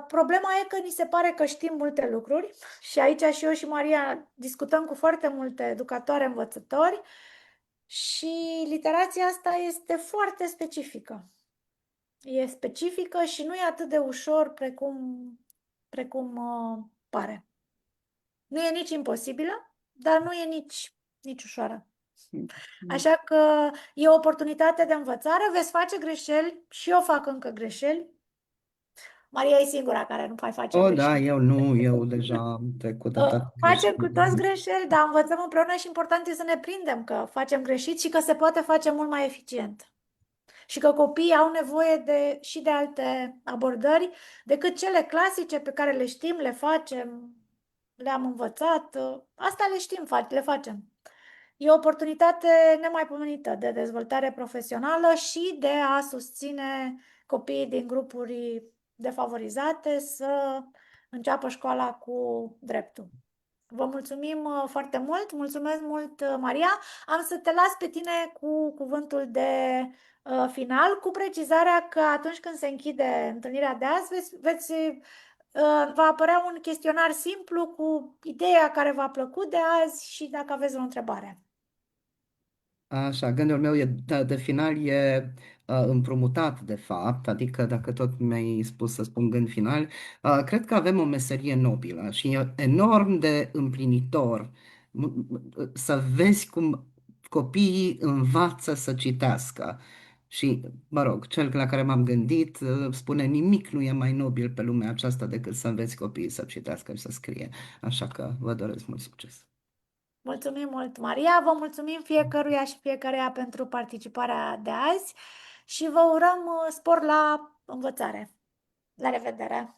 Problema e că ni se pare că știm multe lucruri și aici și eu și Maria discutăm cu foarte multe educatoare, învățători și literația asta este foarte specifică. E specifică și nu e atât de ușor precum pare. Nu e nici imposibilă, dar nu e nici ușoară. Așa că e o oportunitate de învățare, veți face greșeli și eu fac încă greșeli. Maria e singura care nu mai face
O, da,
greșeli.
eu nu, eu deja am trecut de toate
Facem cu toți
greșelile.
greșeli, dar învățăm împreună și important e să ne prindem că facem greșit și că se poate face mult mai eficient. Și că copiii au nevoie și de alte abordări decât cele clasice pe care le știm, le facem, le-am învățat. Asta le știm, le facem. E o oportunitate nemaipomenită de dezvoltare profesională și de a susține copiii din grupuri defavorizate să înceapă școala cu dreptul. Vă mulțumim foarte mult, mulțumesc mult, Maria. Am să te las pe tine cu cuvântul de final, cu precizarea că atunci când se închide întâlnirea de azi, va apărea un chestionar simplu cu ideea care v-a plăcut de azi și dacă aveți o întrebare.
Așa, gândul meu de final e împrumutat, de fapt, adică dacă tot mi-ai spus să spun gând final, cred că avem o meserie nobilă și e enorm de împlinitor să vezi cum copiii învață să citească. Și, mă rog, cel la care m-am gândit spune nimic nu e mai nobil pe lumea aceasta decât să înveți copiii să citească și să scrie. Așa că vă doresc mult succes!
Mulțumim mult, Maria, vă mulțumim fiecăruia și fiecăreia pentru participarea de azi și vă urăm spor la învățare. La revedere!